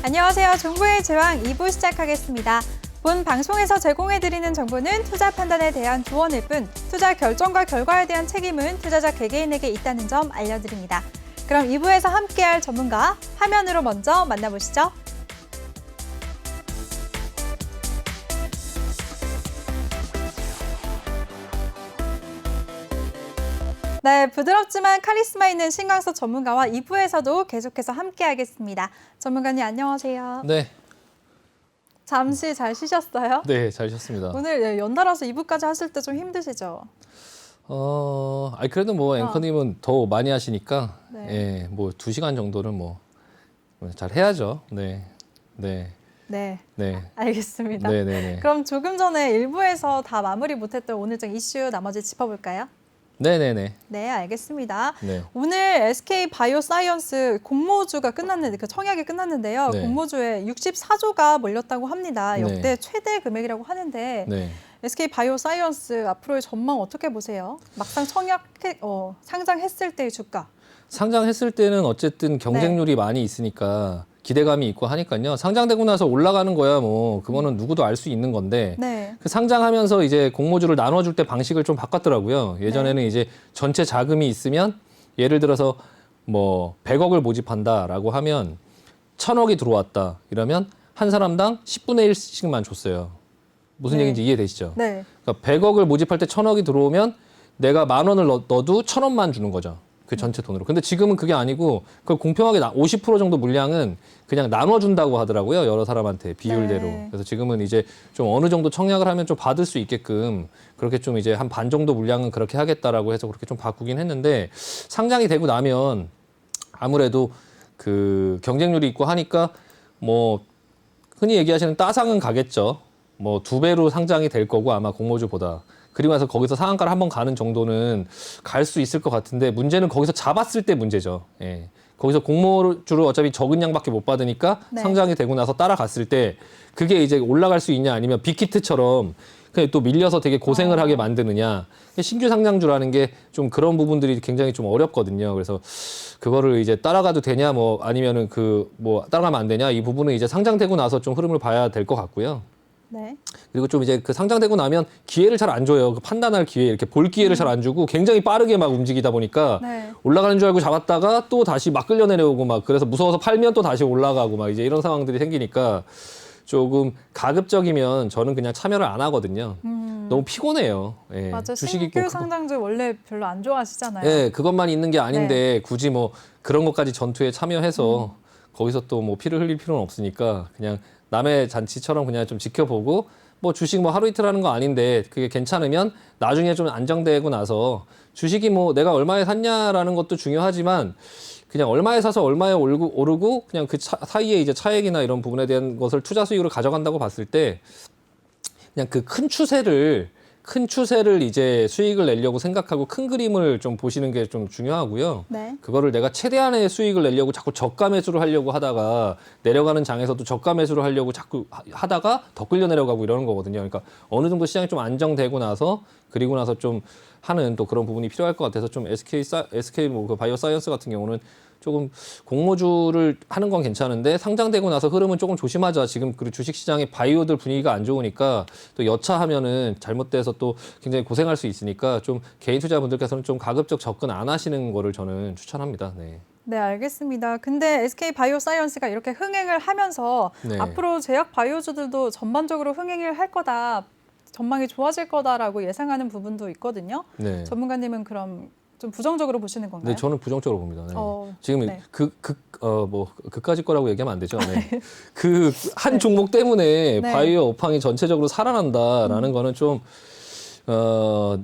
안녕하세요. 정보의 제왕 2부 시작하겠습니다. 본 방송에서 제공해드리는 정보는 투자 판단에 대한 조언일 뿐 투자 결정과 결과에 대한 책임은 투자자 개개인에게 있다는 점 알려드립니다. 그럼 2부에서 함께할 전문가 화면으로 먼저 만나보시죠. 네, 부드럽지만 카리스마 있는 신광석 전문가와 2부에서도 계속해서 함께하겠습니다. 전문가님 안녕하세요. 네. 잠시 잘 쉬셨어요? 네, 잘 쉬었습니다. 오늘 연달아서 2부까지 하실 때 좀 힘드시죠? 그래도 뭐 앵커님은 더 많이 하시니까 네. 예, 뭐 2시간 정도는 뭐 잘 해야죠. 네. 네. 네, 네. 알겠습니다. 네, 네, 네. 그럼 조금 전에 1부에서 다 마무리 못했던 오늘장 이슈 나머지 짚어볼까요? 네, 네, 네. 네, 알겠습니다. 네. 오늘 SK 바이오사이언스 공모주가 끝났는데 그 청약이 끝났는데요. 네. 공모주에 64조가 몰렸다고 합니다. 역대 네. 최대 금액이라고 하는데 네. SK 바이오사이언스 앞으로의 전망 어떻게 보세요? 막상 상장했을 때의 주가. 상장했을 때는 어쨌든 경쟁률이 많이 있으니까 기대감이 있고 하니까요. 상장되고 나서 올라가는 거야 뭐 그거는 누구도 알 수 있는 건데 네. 그 상장하면서 이제 공모주를 나눠줄 때 방식을 좀 바꿨더라고요. 예전에는 이제 전체 자금이 있으면 예를 들어서 뭐 100억을 모집한다라고 하면 1000억이 들어왔다 이러면 한 사람당 10분의 1씩만 줬어요. 무슨 네. 얘기인지 이해되시죠? 네. 그러니까 100억을 모집할 때 1000억이 들어오면 내가 10,000원을 넣어도 1,000원만 주는 거죠. 그 전체 돈으로. 근데 지금은 그게 아니고 그걸 공평하게 50% 정도 물량은 그냥 나눠준다고 하더라고요. 여러 사람한테 비율대로. 네. 그래서 지금은 이제 좀 어느 정도 청약을 하면 좀 받을 수 있게끔 그렇게 좀 이제 한 반 정도 물량은 그렇게 하겠다라고 해서 그렇게 좀 바꾸긴 했는데 상장이 되고 나면 아무래도 그 경쟁률이 있고 하니까 뭐 흔히 얘기하시는 따상은 가겠죠. 뭐 2배로 상장이 될 거고 아마 공모주보다. 그리고 나서 거기서 상한가를 한번 가는 정도는 갈 수 있을 것 같은데 문제는 거기서 잡았을 때 문제죠. 예. 거기서 공모주를 어차피 적은 양밖에 못 받으니까 네. 상장이 되고 나서 따라갔을 때 그게 이제 올라갈 수 있냐 아니면 빅히트처럼 그냥 또 밀려서 되게 고생을 하게 만드느냐. 신규 상장주라는 게 좀 그런 부분들이 굉장히 좀 어렵거든요. 그래서 그거를 이제 따라가도 되냐 뭐 아니면은 그 뭐 따라가면 안 되냐 이 부분은 이제 상장되고 나서 좀 흐름을 봐야 될 것 같고요. 네. 그리고 좀 이제 그 상장되고 나면 기회를 잘 안 줘요. 그 판단할 기회, 이렇게 볼 기회를 잘 안 주고 굉장히 빠르게 막 움직이다 보니까 네. 올라가는 줄 알고 잡았다가 또 다시 막 끌려내려오고 막 그래서 무서워서 팔면 또 다시 올라가고 막 이제 이런 상황들이 생기니까 조금 가급적이면 저는 그냥 참여를 안 하거든요. 너무 피곤해요. 예. 맞아요. 주식 있고 신규 상장주 원래 별로 안 좋아하시잖아요. 예, 그것만 있는 게 아닌데 굳이 뭐 그런 것까지 전투에 참여해서 거기서 또 뭐 피를 흘릴 필요는 없으니까 그냥 남의 잔치처럼 그냥 좀 지켜보고 뭐 주식 뭐 하루 이틀 하는 거 아닌데 그게 괜찮으면 나중에 좀 안정되고 나서 주식이 뭐 내가 얼마에 샀냐라는 것도 중요하지만 그냥 얼마에 사서 얼마에 오르고 그냥 그 사이에 이제 차액이나 이런 부분에 대한 것을 투자 수익으로 가져간다고 봤을 때 그냥 그 큰 추세를 이제 수익을 내려고 생각하고 큰 그림을 좀 보시는 게 좀 중요하고요. 네. 그거를 내가 최대한의 수익을 내려고 자꾸 저가 매수를 하려고 하다가 내려가는 장에서도 저가 매수를 하려고 자꾸 하다가 더 끌려 내려가고 이러는 거거든요. 그러니까 어느 정도 시장이 좀 안정되고 나서 그리고 나서 좀 하는 또 그런 부분이 필요할 것 같아서 좀 SK 뭐 그 바이오 사이언스 같은 경우는 조금 공모주를 하는 건 괜찮은데 상장되고 나서 흐름은 조금 조심하자. 지금 그 주식 시장의 바이오들 분위기가 안 좋으니까 또 여차하면은 잘못돼서 또 굉장히 고생할 수 있으니까 좀 개인 투자분들께서는 좀 가급적 접근 안 하시는 거를 저는 추천합니다. 네. 네, 알겠습니다. 근데 SK 바이오사이언스가 이렇게 흥행을 하면서 네. 앞으로 제약 바이오주들도 전반적으로 흥행을 할 거다, 전망이 좋아질 거다라고 예상하는 부분도 있거든요. 네. 전문가님은 그럼 좀 부정적으로 보시는 건가요? 네, 저는 부정적으로 봅니다. 네. 지금 네. 그까짓 거라고 얘기하면 안 되죠. 네. 그 한 종목 때문에 네. 바이오 업황이 전체적으로 살아난다라는 거는 좀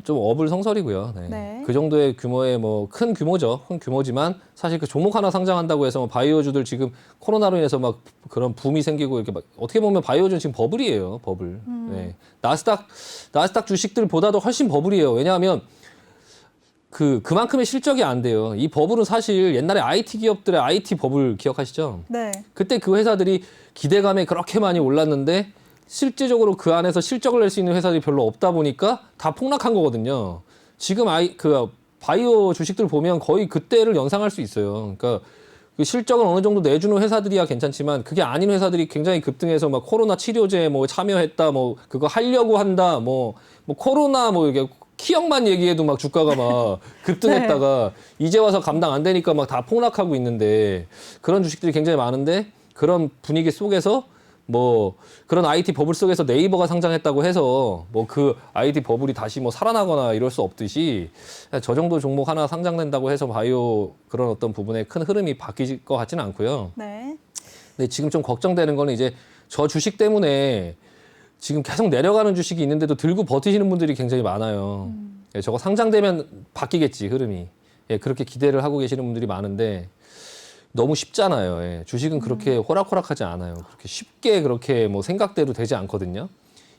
어불성설이고요. 네. 네. 그 정도의 규모의 뭐 큰 규모죠. 큰 규모지만 사실 그 종목 하나 상장한다고 해서 뭐 바이오주들 지금 코로나로 인해서 막 그런 붐이 생기고 이렇게 막 어떻게 보면 바이오주는 지금 버블이에요. 버블. 네. 나스닥 주식들보다도 훨씬 버블이에요. 왜냐하면 그만큼의 실적이 안 돼요. 이 버블은 사실 옛날에 IT 기업들의 IT 버블 기억하시죠? 네. 그때 그 회사들이 기대감에 그렇게 많이 올랐는데 실제적으로 그 안에서 실적을 낼 수 있는 회사들이 별로 없다 보니까 다 폭락한 거거든요. 지금 바이오 주식들 보면 거의 그때를 연상할 수 있어요. 그러니까 그 실적은 어느 정도 내주는 회사들이야 괜찮지만 그게 아닌 회사들이 굉장히 급등해서 막 코로나 치료제 뭐 참여했다 뭐 그거 하려고 한다 뭐 코로나 뭐 이게 키역만 얘기해도 막 주가가 막 급등했다가 이제 와서 감당 안 되니까 막 다 폭락하고 있는데 그런 주식들이 굉장히 많은데 그런 분위기 속에서 뭐 그런 IT 버블 속에서 네이버가 상장했다고 해서 뭐 그 IT 버블이 다시 뭐 살아나거나 이럴 수 없듯이 저 정도 종목 하나 상장된다고 해서 바이오 그런 어떤 부분에 큰 흐름이 바뀔 것 같지는 않고요. 네. 근데 지금 좀 걱정되는 거는 이제 저 주식 때문에 지금 계속 내려가는 주식이 있는데도 들고 버티시는 분들이 굉장히 많아요. 예, 저거 상장되면 바뀌겠지 흐름이. 예, 그렇게 기대를 하고 계시는 분들이 많은데 너무 쉽잖아요. 예, 주식은 그렇게 호락호락하지 않아요. 그렇게 쉽게 그렇게 뭐 생각대로 되지 않거든요.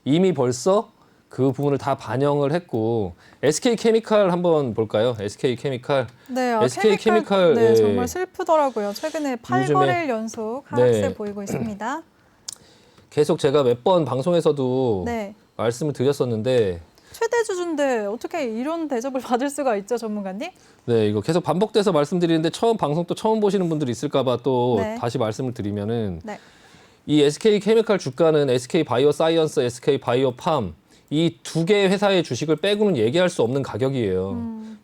이미 벌써 그 부분을 다 반영을 했고 SK케미칼 한번 볼까요? SK케미칼. 네, SK케미칼 네, 예. 정말 슬프더라고요. 최근에 8거래일 연속 하락세 네. 보이고 있습니다. 계속 제가 몇 번 방송에서도 네. 말씀을 드렸었는데 최대 주주인데 어떻게 이런 대접을 받을 수가 있죠, 전문가님? 네, 이거 계속 반복돼서 말씀드리는데 방송 또 처음 보시는 분들이 있을까봐 또 네. 다시 말씀을 드리면은 네. 이 SK케미칼 주가는 SK바이오사이언스, SK바이오팜 이 두 개의 회사의 주식을 빼고는 얘기할 수 없는 가격이에요.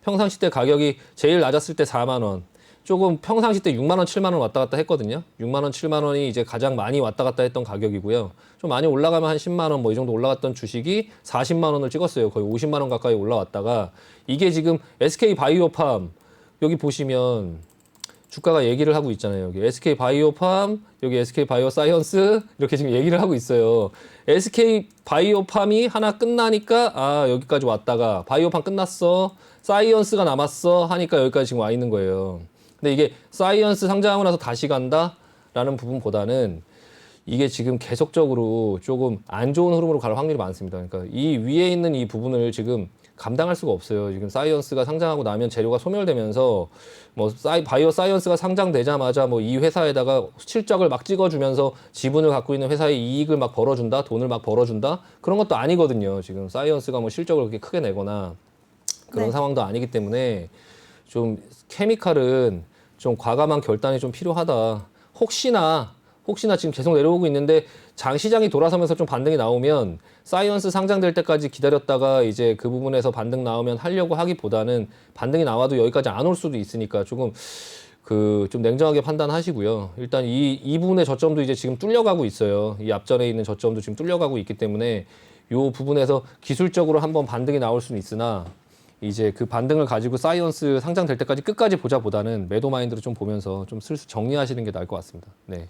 평상시 때 가격이 제일 낮았을 때 4만 원, 조금 평상시 때 6만 원, 7만 원 왔다 갔다 했거든요. 6만 원, 7만 원이 이제 가장 많이 왔다 갔다 했던 가격이고요. 좀 많이 올라가면 한 10만 원 뭐 이 정도 올라갔던 주식이 40만 원을 찍었어요. 거의 50만 원 가까이 올라왔다가 이게 지금 SK바이오팜 여기 보시면 주가가 얘기를 하고 있잖아요. 여기 SK바이오팜, 여기 SK바이오사이언스 이렇게 지금 얘기를 하고 있어요. SK바이오팜이 하나 끝나니까 아 여기까지 왔다가 바이오팜 끝났어, 사이언스가 남았어 하니까 여기까지 지금 와 있는 거예요. 근데 이게 사이언스 상장하고 나서 다시 간다라는 부분보다는 이게 지금 계속적으로 조금 안 좋은 흐름으로 갈 확률이 많습니다. 그러니까 이 위에 있는 이 부분을 지금 감당할 수가 없어요. 지금 사이언스가 상장하고 나면 재료가 소멸되면서 뭐 바이오 사이언스가 상장되자마자 뭐 이 회사에다가 실적을 막 찍어주면서 지분을 갖고 있는 회사의 이익을 막 벌어준다, 돈을 막 벌어준다 그런 것도 아니거든요. 지금 사이언스가 뭐 실적을 그렇게 크게 내거나 그런 네. 상황도 아니기 때문에 좀 케미칼은 좀 과감한 결단이 좀 필요하다. 혹시나 지금 계속 내려오고 있는데 시장이 돌아서면서 좀 반등이 나오면 사이언스 상장될 때까지 기다렸다가 이제 그 부분에서 반등 나오면 하려고 하기보다는 반등이 나와도 여기까지 안 올 수도 있으니까 조금 좀 냉정하게 판단하시고요. 일단 이 부분의 저점도 이제 지금 뚫려가고 있어요. 이 앞전에 있는 저점도 지금 뚫려가고 있기 때문에 이 부분에서 기술적으로 한번 반등이 나올 수는 있으나 이제 그 반등을 가지고 사이언스 상장될 때까지 끝까지 보자보다는 매도 마인드로 좀 보면서 좀 슬슬 정리하시는 게 나을 것 같습니다. 네.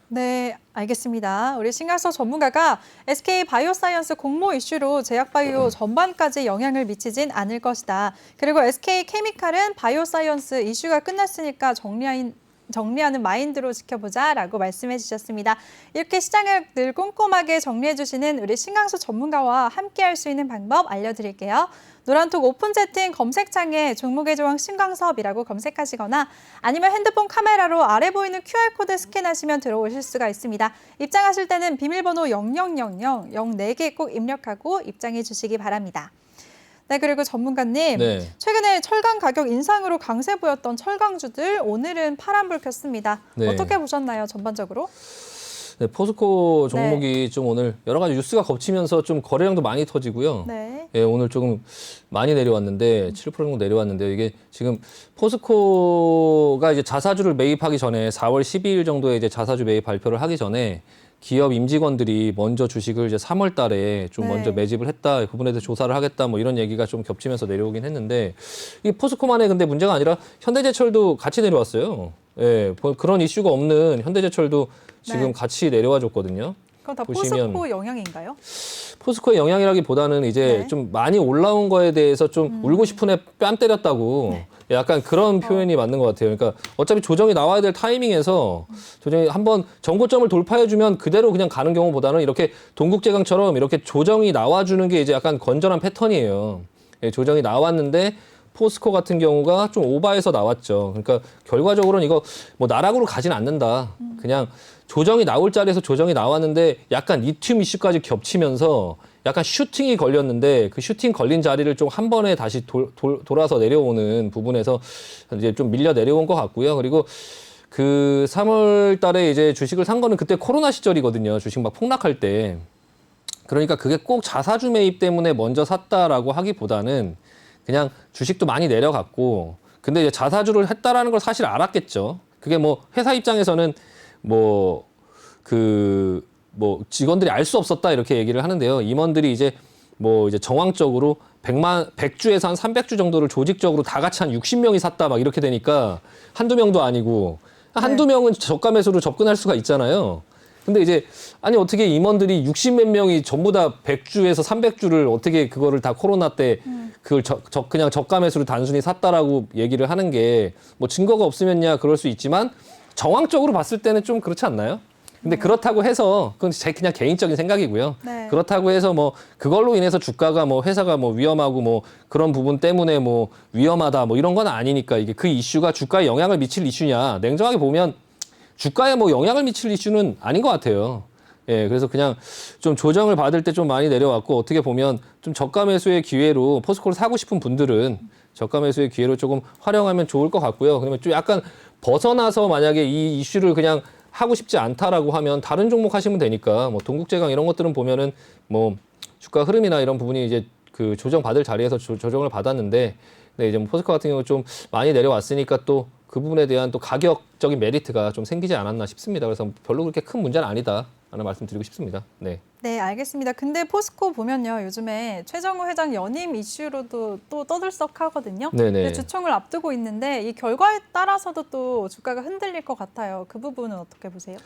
네, 알겠습니다. 우리 신강서 전문가가 SK 바이오사이언스 공모 이슈로 제약바이오 전반까지 영향을 미치진 않을 것이다. 그리고 SK 케미칼은 바이오사이언스 이슈가 끝났으니까 정리하는 마인드로 지켜보자라고 말씀해 주셨습니다. 이렇게 시장을 늘 꼼꼼하게 정리해 주시는 우리 신강서 전문가와 함께할 수 있는 방법 알려드릴게요. 노란톡 오픈 채팅 검색창에 종목의 조항 신강섭이라고 검색하시거나 아니면 핸드폰 카메라로 아래 보이는 QR코드 스캔하시면 들어오실 수가 있습니다. 입장하실 때는 비밀번호 0000 04개 꼭 입력하고 입장해 주시기 바랍니다. 네, 그리고 전문가님, 네. 최근에 철강 가격 인상으로 강세 보였던 철강주들 오늘은 파란불 켰습니다. 네. 어떻게 보셨나요, 전반적으로? 네, 포스코 종목이 좀 오늘 여러 가지 뉴스가 겹치면서 좀 거래량도 많이 터지고요. 네. 예, 오늘 조금 많이 내려왔는데 7% 정도 내려왔는데요. 이게 지금 포스코가 이제 자사주를 매입하기 전에 4월 12일 정도에 이제 자사주 매입 발표를 하기 전에 기업 임직원들이 먼저 주식을 이제 3월 달에 좀 네. 먼저 매집을 했다. 그 부분에 대해서 조사를 하겠다. 뭐 이런 얘기가 좀 겹치면서 내려오긴 했는데 이게 포스코만의 근데 문제가 아니라 현대제철도 같이 내려왔어요. 예, 그런 이슈가 없는 현대제철도 지금 네. 같이 내려와 줬거든요. 그건 다 보시면 포스코 영향인가요? 포스코의 영향이라기보다는 이제 네. 좀 많이 올라온 거에 대해서 좀 울고 싶은 애 뺨 때렸다고 네. 약간 그런 표현이 맞는 것 같아요. 그러니까 어차피 조정이 나와야 될 타이밍에서 조정이 한번 정고점을 돌파해주면 그대로 그냥 가는 경우보다는 이렇게 동국제강처럼 이렇게 조정이 나와주는 게 이제 약간 건전한 패턴이에요. 예, 조정이 나왔는데 포스코 같은 경우가 좀 오바해서 나왔죠. 그러니까 결과적으로는 이거 뭐 나락으로 가진 않는다. 그냥 조정이 나올 자리에서 조정이 나왔는데 약간 리튬 이슈까지 겹치면서 약간 슈팅이 걸렸는데 그 슈팅 걸린 자리를 좀 한 번에 다시 돌아서 내려오는 부분에서 이제 좀 밀려 내려온 것 같고요. 그리고 그 3월 달에 이제 주식을 산 거는 그때 코로나 시절이거든요. 주식 막 폭락할 때. 그러니까 그게 꼭 자사주 매입 때문에 먼저 샀다라고 하기보다는 그냥 주식도 많이 내려갔고 근데 이제 자사주를 했다라는 걸 사실 알았겠죠. 그게 뭐 회사 입장에서는 뭐 직원들이 알 수 없었다 이렇게 얘기를 하는데요. 임원들이 이제 정황적으로 100주에서 한 300주 정도를 조직적으로 다 같이 한 60명이 샀다 막 이렇게 되니까 한두 명도 아니고 한두 명은 저가 매수로 접근할 수가 있잖아요. 근데 이제 아니 어떻게 임원들이 60몇 명이 전부 다 100주에서 300주를 어떻게 그거를 다 코로나 때 그걸 그냥 저가 매수로 단순히 샀다라고 얘기를 하는 게 뭐 증거가 없으면야 그럴 수 있지만 정황적으로 봤을 때는 좀 그렇지 않나요? 근데 그렇다고 해서 그건 제 그냥 개인적인 생각이고요. 네. 그렇다고 해서 뭐 그걸로 인해서 주가가 뭐 회사가 뭐 위험하고 뭐 그런 부분 때문에 뭐 위험하다 뭐 이런 건 아니니까 이게 그 이슈가 주가에 영향을 미칠 이슈냐 냉정하게 보면 주가에 뭐 영향을 미칠 이슈는 아닌 것 같아요. 예, 그래서 그냥 좀 조정을 받을 때 좀 많이 내려왔고 어떻게 보면 좀 저가 매수의 기회로 포스코를 사고 싶은 분들은 저가 매수의 기회로 조금 활용하면 좋을 것 같고요. 그러면 좀 약간 벗어나서 만약에 이 이슈를 그냥 하고 싶지 않다라고 하면 다른 종목 하시면 되니까 뭐 동국제강 이런 것들은 보면은 뭐 주가 흐름이나 이런 부분이 이제 그 조정 받을 자리에서 조정을 받았는데 근데 이제 뭐 포스코 같은 경우 좀 많이 내려왔으니까 또 그 부분에 대한 또 가격적인 메리트가 좀 생기지 않았나 싶습니다. 그래서 별로 그렇게 큰 문제는 아니다라는 말씀 드리고 싶습니다. 네. 네, 알겠습니다. 근데 포스코 보면요. 요즘에 최정우 회장 연임 이슈로도 또 떠들썩하거든요. 네네. 근데 주총을 앞두고 있는데 이 결과에 따라서도 또 주가가 흔들릴 것 같아요. 그 부분은 어떻게 보세요?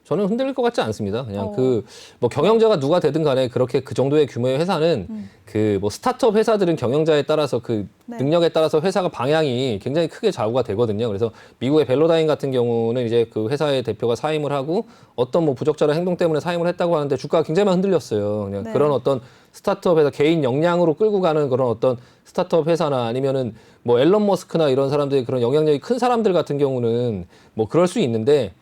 저는 흔들릴 것 같지 않습니다. 그냥 어. 뭐 경영자가 누가 되든 간에 그렇게 그 정도의 규모의 회사는 그 뭐 스타트업 회사들은 경영자에 따라서 그 네. 능력에 따라서 회사가 방향이 굉장히 크게 좌우가 되거든요. 그래서 미국의 벨로다인 같은 경우는 이제 그 회사의 대표가 사임을 하고 어떤 뭐 부적절한 행동 때문에 사임을 했다고 하는데 주가가 굉장히 많이 흔들렸어요. 그냥 네. 그런 어떤 스타트업 회사 개인 역량으로 끌고 가는 그런 어떤 스타트업 회사나 아니면은 뭐 앨런 머스크나 이런 사람들이 그런 영향력이 큰 사람들 같은 경우는 뭐 그럴 수 있는데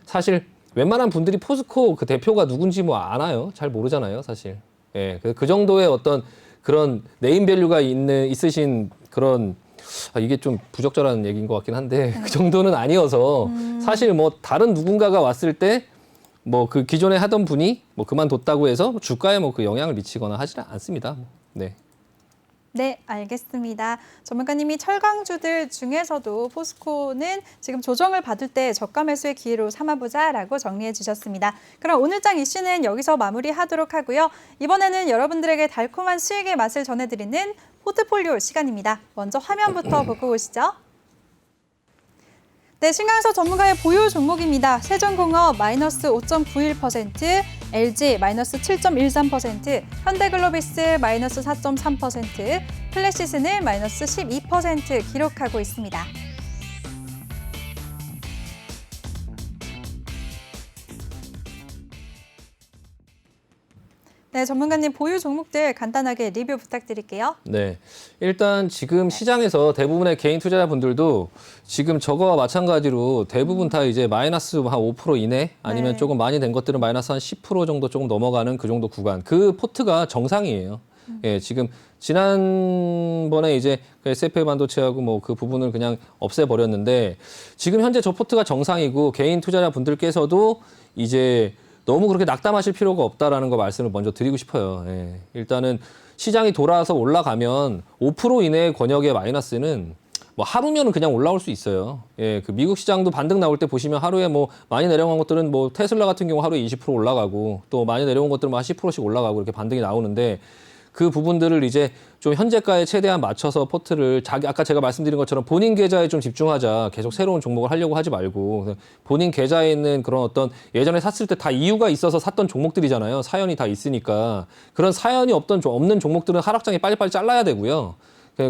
사실 웬만한 분들이 포스코 그 대표가 누군지 뭐 아나요? 잘 모르잖아요, 사실. 예, 그 정도의 어떤 그런 네임밸류가 있으신 그런 이게 좀 부적절한 얘기인 것 같긴 한데 그 정도는 아니어서 사실 뭐 다른 누군가가 왔을 때 뭐 그 기존에 하던 분이 뭐 그만뒀다고 해서 주가에 뭐 그 영향을 미치거나 하지는 않습니다. 네. 네, 알겠습니다. 전문가님이 철강주들 중에서도 포스코는 지금 조정을 받을 때 저가 매수의 기회로 삼아보자라고 정리해 주셨습니다. 그럼 오늘 장 이슈는 여기서 마무리하도록 하고요. 이번에는 여러분들에게 달콤한 수익의 맛을 전해드리는 포트폴리오 시간입니다. 먼저 화면부터 보고 오시죠. 네, 신강서 전문가의 보유 종목입니다. 세종공업 마이너스 5.91%, LG 마이너스 7.13%, 현대글로비스 마이너스 4.3%, 플래시스는 마이너스 12% 기록하고 있습니다. 네, 전문가님 보유 종목들 간단하게 리뷰 부탁드릴게요. 네. 일단 지금 시장에서 대부분의 개인 투자자분들도 지금 저거와 마찬가지로 대부분 다 이제 마이너스 한 5% 이내 아니면 네. 조금 많이 된 것들은 마이너스 한 10% 정도 조금 넘어가는 그 정도 구간. 그 포트가 정상이에요. 예, 지금 지난번에 이제 SF 반도체하고 뭐 그 부분을 그냥 없애버렸는데 지금 현재 저 포트가 정상이고 개인 투자자분들께서도 이제 너무 그렇게 낙담하실 필요가 없다라는 거 말씀을 먼저 드리고 싶어요. 예. 일단은 시장이 돌아서 올라가면 5% 이내의 권역의 마이너스는 뭐 하루면은 그냥 올라올 수 있어요. 예, 그 미국 시장도 반등 나올 때 보시면 하루에 뭐 많이 내려간 것들은 뭐 테슬라 같은 경우 하루에 20% 올라가고 또 많이 내려온 것들은 한 10%씩 올라가고 이렇게 반등이 나오는데 그 부분들을 이제 좀 현재가에 최대한 맞춰서 포트를 아까 제가 말씀드린 것처럼 본인 계좌에 좀 집중하자. 계속 새로운 종목을 하려고 하지 말고 본인 계좌에 있는 그런 어떤 예전에 샀을 때 다 이유가 있어서 샀던 종목들이잖아요. 사연이 다 있으니까. 그런 사연이 없는 종목들은 하락장이 빨리빨리 잘라야 되고요.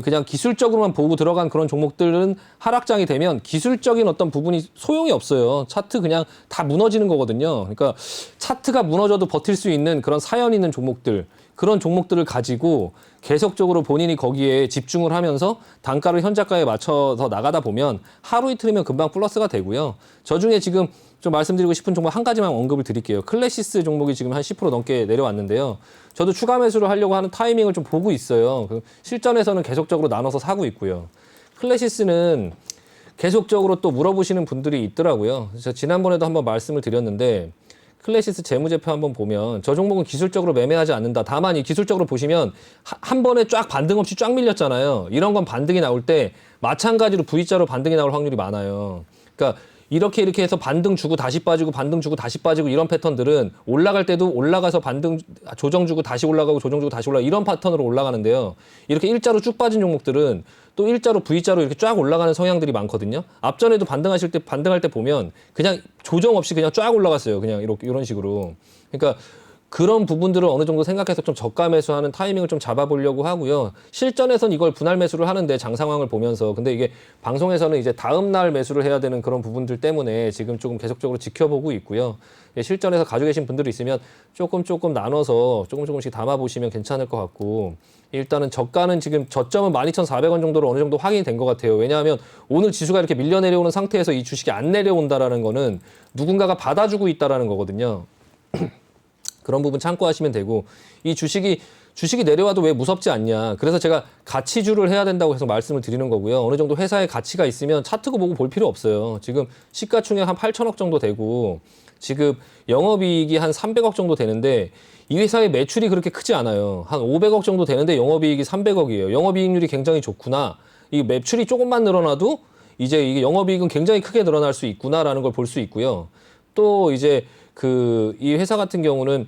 그냥 기술적으로만 보고 들어간 그런 종목들은 하락장이 되면 기술적인 어떤 부분이 소용이 없어요. 차트 그냥 다 무너지는 거거든요. 그러니까 차트가 무너져도 버틸 수 있는 그런 사연 있는 종목들, 그런 종목들을 가지고 계속적으로 본인이 거기에 집중을 하면서 단가를 현저가에 맞춰서 나가다 보면 하루 이틀이면 금방 플러스가 되고요. 저 중에 지금 좀 말씀드리고 싶은 종목 한 가지만 언급을 드릴게요. 클래시스 종목이 지금 한 10% 넘게 내려왔는데요. 저도 추가 매수를 하려고 하는 타이밍을 좀 보고 있어요. 실전에서는 계속적으로 나눠서 사고 있고요. 클래시스는 계속적으로 또 물어보시는 분들이 있더라고요. 제가 지난번에도 한번 말씀을 드렸는데 클래시스 재무제표 한번 보면 저 종목은 기술적으로 매매하지 않는다. 다만 이 기술적으로 보시면 한 번에 쫙 반등 없이 쫙 밀렸잖아요. 이런 건 반등이 나올 때 마찬가지로 V자로 반등이 나올 확률이 많아요. 그러니까 이렇게 해서 반등 주고 다시 빠지고 반등 주고 다시 빠지고 이런 패턴들은 올라갈 때도 올라가서 반등 조정 주고 다시 올라가고 조정 주고 다시 올라가 이런 패턴으로 올라가는데요. 이렇게 일자로 쭉 빠진 종목들은 또 일자로 V자로 이렇게 쫙 올라가는 성향들이 많거든요. 앞전에도 반등할 때 보면 그냥 조정 없이 그냥 쫙 올라갔어요. 그냥 이런 식으로. 그러니까 그런 부분들을 어느 정도 생각해서 좀 저가 매수하는 타이밍을 좀 잡아보려고 하고요. 실전에선 이걸 분할 매수를 하는데 장 상황을 보면서 근데 이게 방송에서는 이제 다음 날 매수를 해야 되는 그런 부분들 때문에 지금 조금 계속적으로 지켜보고 있고요. 실전에서 가지고 계신 분들이 있으면 조금 나눠서 조금씩 담아보시면 괜찮을 것 같고 일단은 저가는 지금 저점은 12,400원 정도로 어느 정도 확인이 된 것 같아요. 왜냐하면 오늘 지수가 이렇게 밀려 내려오는 상태에서 이 주식이 안 내려온다라는 거는 누군가가 받아주고 있다라는 거거든요. 그런 부분 참고하시면 되고 이 주식이 내려와도 왜 무섭지 않냐. 그래서 제가 가치주를 해야 된다고 해서 말씀을 드리는 거고요. 어느 정도 회사에 가치가 있으면 차트고 보고 볼 필요 없어요. 지금 시가총액 한 8천억 정도 되고 지금 영업이익이 한 300억 정도 되는데 이 회사의 매출이 그렇게 크지 않아요. 한 500억 정도 되는데 영업이익이 300억이에요. 영업이익률이 굉장히 좋구나. 이 매출이 조금만 늘어나도 이제 이게 영업이익은 굉장히 크게 늘어날 수 있구나라는 걸 볼 수 있고요. 또 이제 이 회사 같은 경우는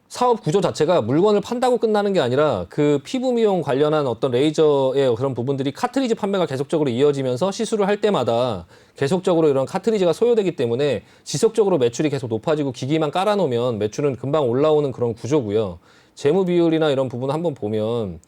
사업 구조 자체가 물건을 판다고 끝나는 게 아니라 피부 미용 관련한 어떤 레이저의 그런 부분들이 카트리지 판매가 계속적으로 이어지면서 시술을 할 때마다 계속적으로 이런 카트리지가 소요되기 때문에 지속적으로 매출이 계속 높아지고 기기만 깔아놓으면 매출은 금방 올라오는 그런 구조고요. 재무 비율이나 이런 부분 한번 보면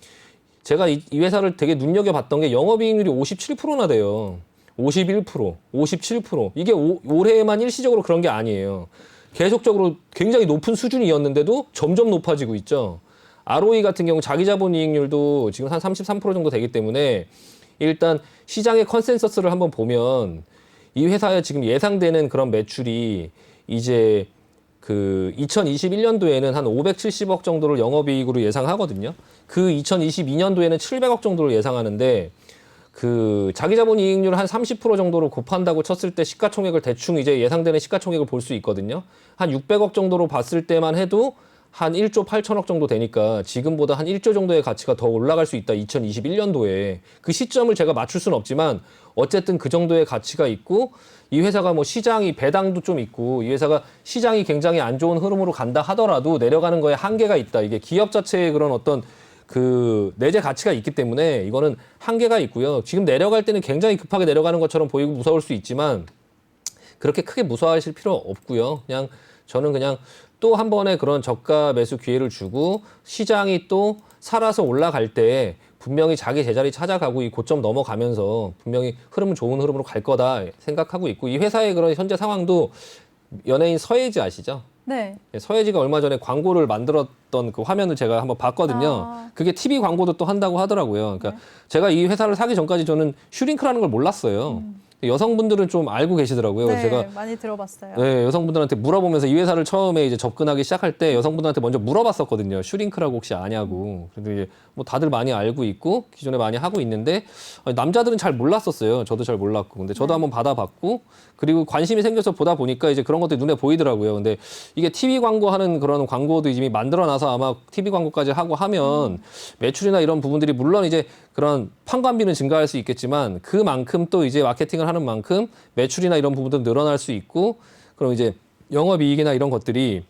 제가 이 회사를 되게 눈여겨봤던 게 영업이익률이 57%나 돼요. 51%, 57%. 이게 올해에만 일시적으로 그런 게 아니에요. 계속적으로 굉장히 높은 수준이었는데도 점점 높아지고 있죠. ROE 같은 경우 자기 자본 이익률도 지금 한 33% 정도 되기 때문에 일단 시장의 컨센서스를 한번 보면 이 회사에 지금 예상되는 그런 매출이 이제 2021년도에는 한 570억 정도를 영업이익으로 예상하거든요. 2022년도에는 700억 정도를 예상하는데 자기 자본 이익률 한 30% 정도로 곱한다고 쳤을 때 시가총액을 대충 이제 예상되는 시가총액을 볼 수 있거든요. 한 600억 정도로 봤을 때만 해도 한 1조 8천억 정도 되니까 지금보다 한 1조 정도의 가치가 더 올라갈 수 있다. 2021년도에. 그 시점을 제가 맞출 수는 없지만 어쨌든 그 정도의 가치가 있고 이 회사가 뭐 시장이 배당도 좀 있고 이 회사가 시장이 굉장히 안 좋은 흐름으로 간다 하더라도 내려가는 거에 한계가 있다. 이게 기업 자체의 그런 어떤 내재 가치가 있기 때문에 이거는 한계가 있고요. 지금 내려갈 때는 굉장히 급하게 내려가는 것처럼 보이고 무서울 수 있지만 그렇게 크게 무서워하실 필요 없고요. 저는 그냥 또 한 번의 그런 저가 매수 기회를 주고 시장이 또 살아서 올라갈 때 분명히 자기 제자리 찾아가고 이 고점 넘어가면서 분명히 흐름은 좋은 흐름으로 갈 거다 생각하고 있고 이 회사의 그런 현재 상황도 연예인 서예지 아시죠? 네. 서예지가 얼마 전에 광고를 만들었던 그 화면을 제가 한번 봤거든요. 그게 TV 광고도 또 한다고 하더라고요. 그러니까 제가 이 회사를 사기 전까지 저는 슈링크라는 걸 몰랐어요. 여성분들은 좀 알고 계시더라고요. 네, 제가 많이 들어봤어요. 네, 여성분들한테 물어보면서 이 회사를 처음에 이제 접근하기 시작할 때 여성분들한테 먼저 물어봤었거든요. 슈링크라고 혹시 아냐고. 그래도 이제 뭐 다들 많이 알고 있고 기존에 많이 하고 있는데 남자들은 잘 몰랐었어요. 저도 잘 몰랐고. 근데 저도 한번 받아봤고 그리고 관심이 생겨서 보다 보니까 이제 그런 것들이 눈에 보이더라고요. 근데 이게 TV 광고 하는 그런 광고도 이미 만들어놔서 아마 TV 광고까지 하고 하면 매출이나 이런 부분들이 물론 이제 그런 판관비는 증가할 수 있겠지만 그만큼 또 이제 마케팅을 하는 만큼 매출이나 이런 부분도 늘어날 수 있고 그럼 이제 영업이익이나 이런 것들이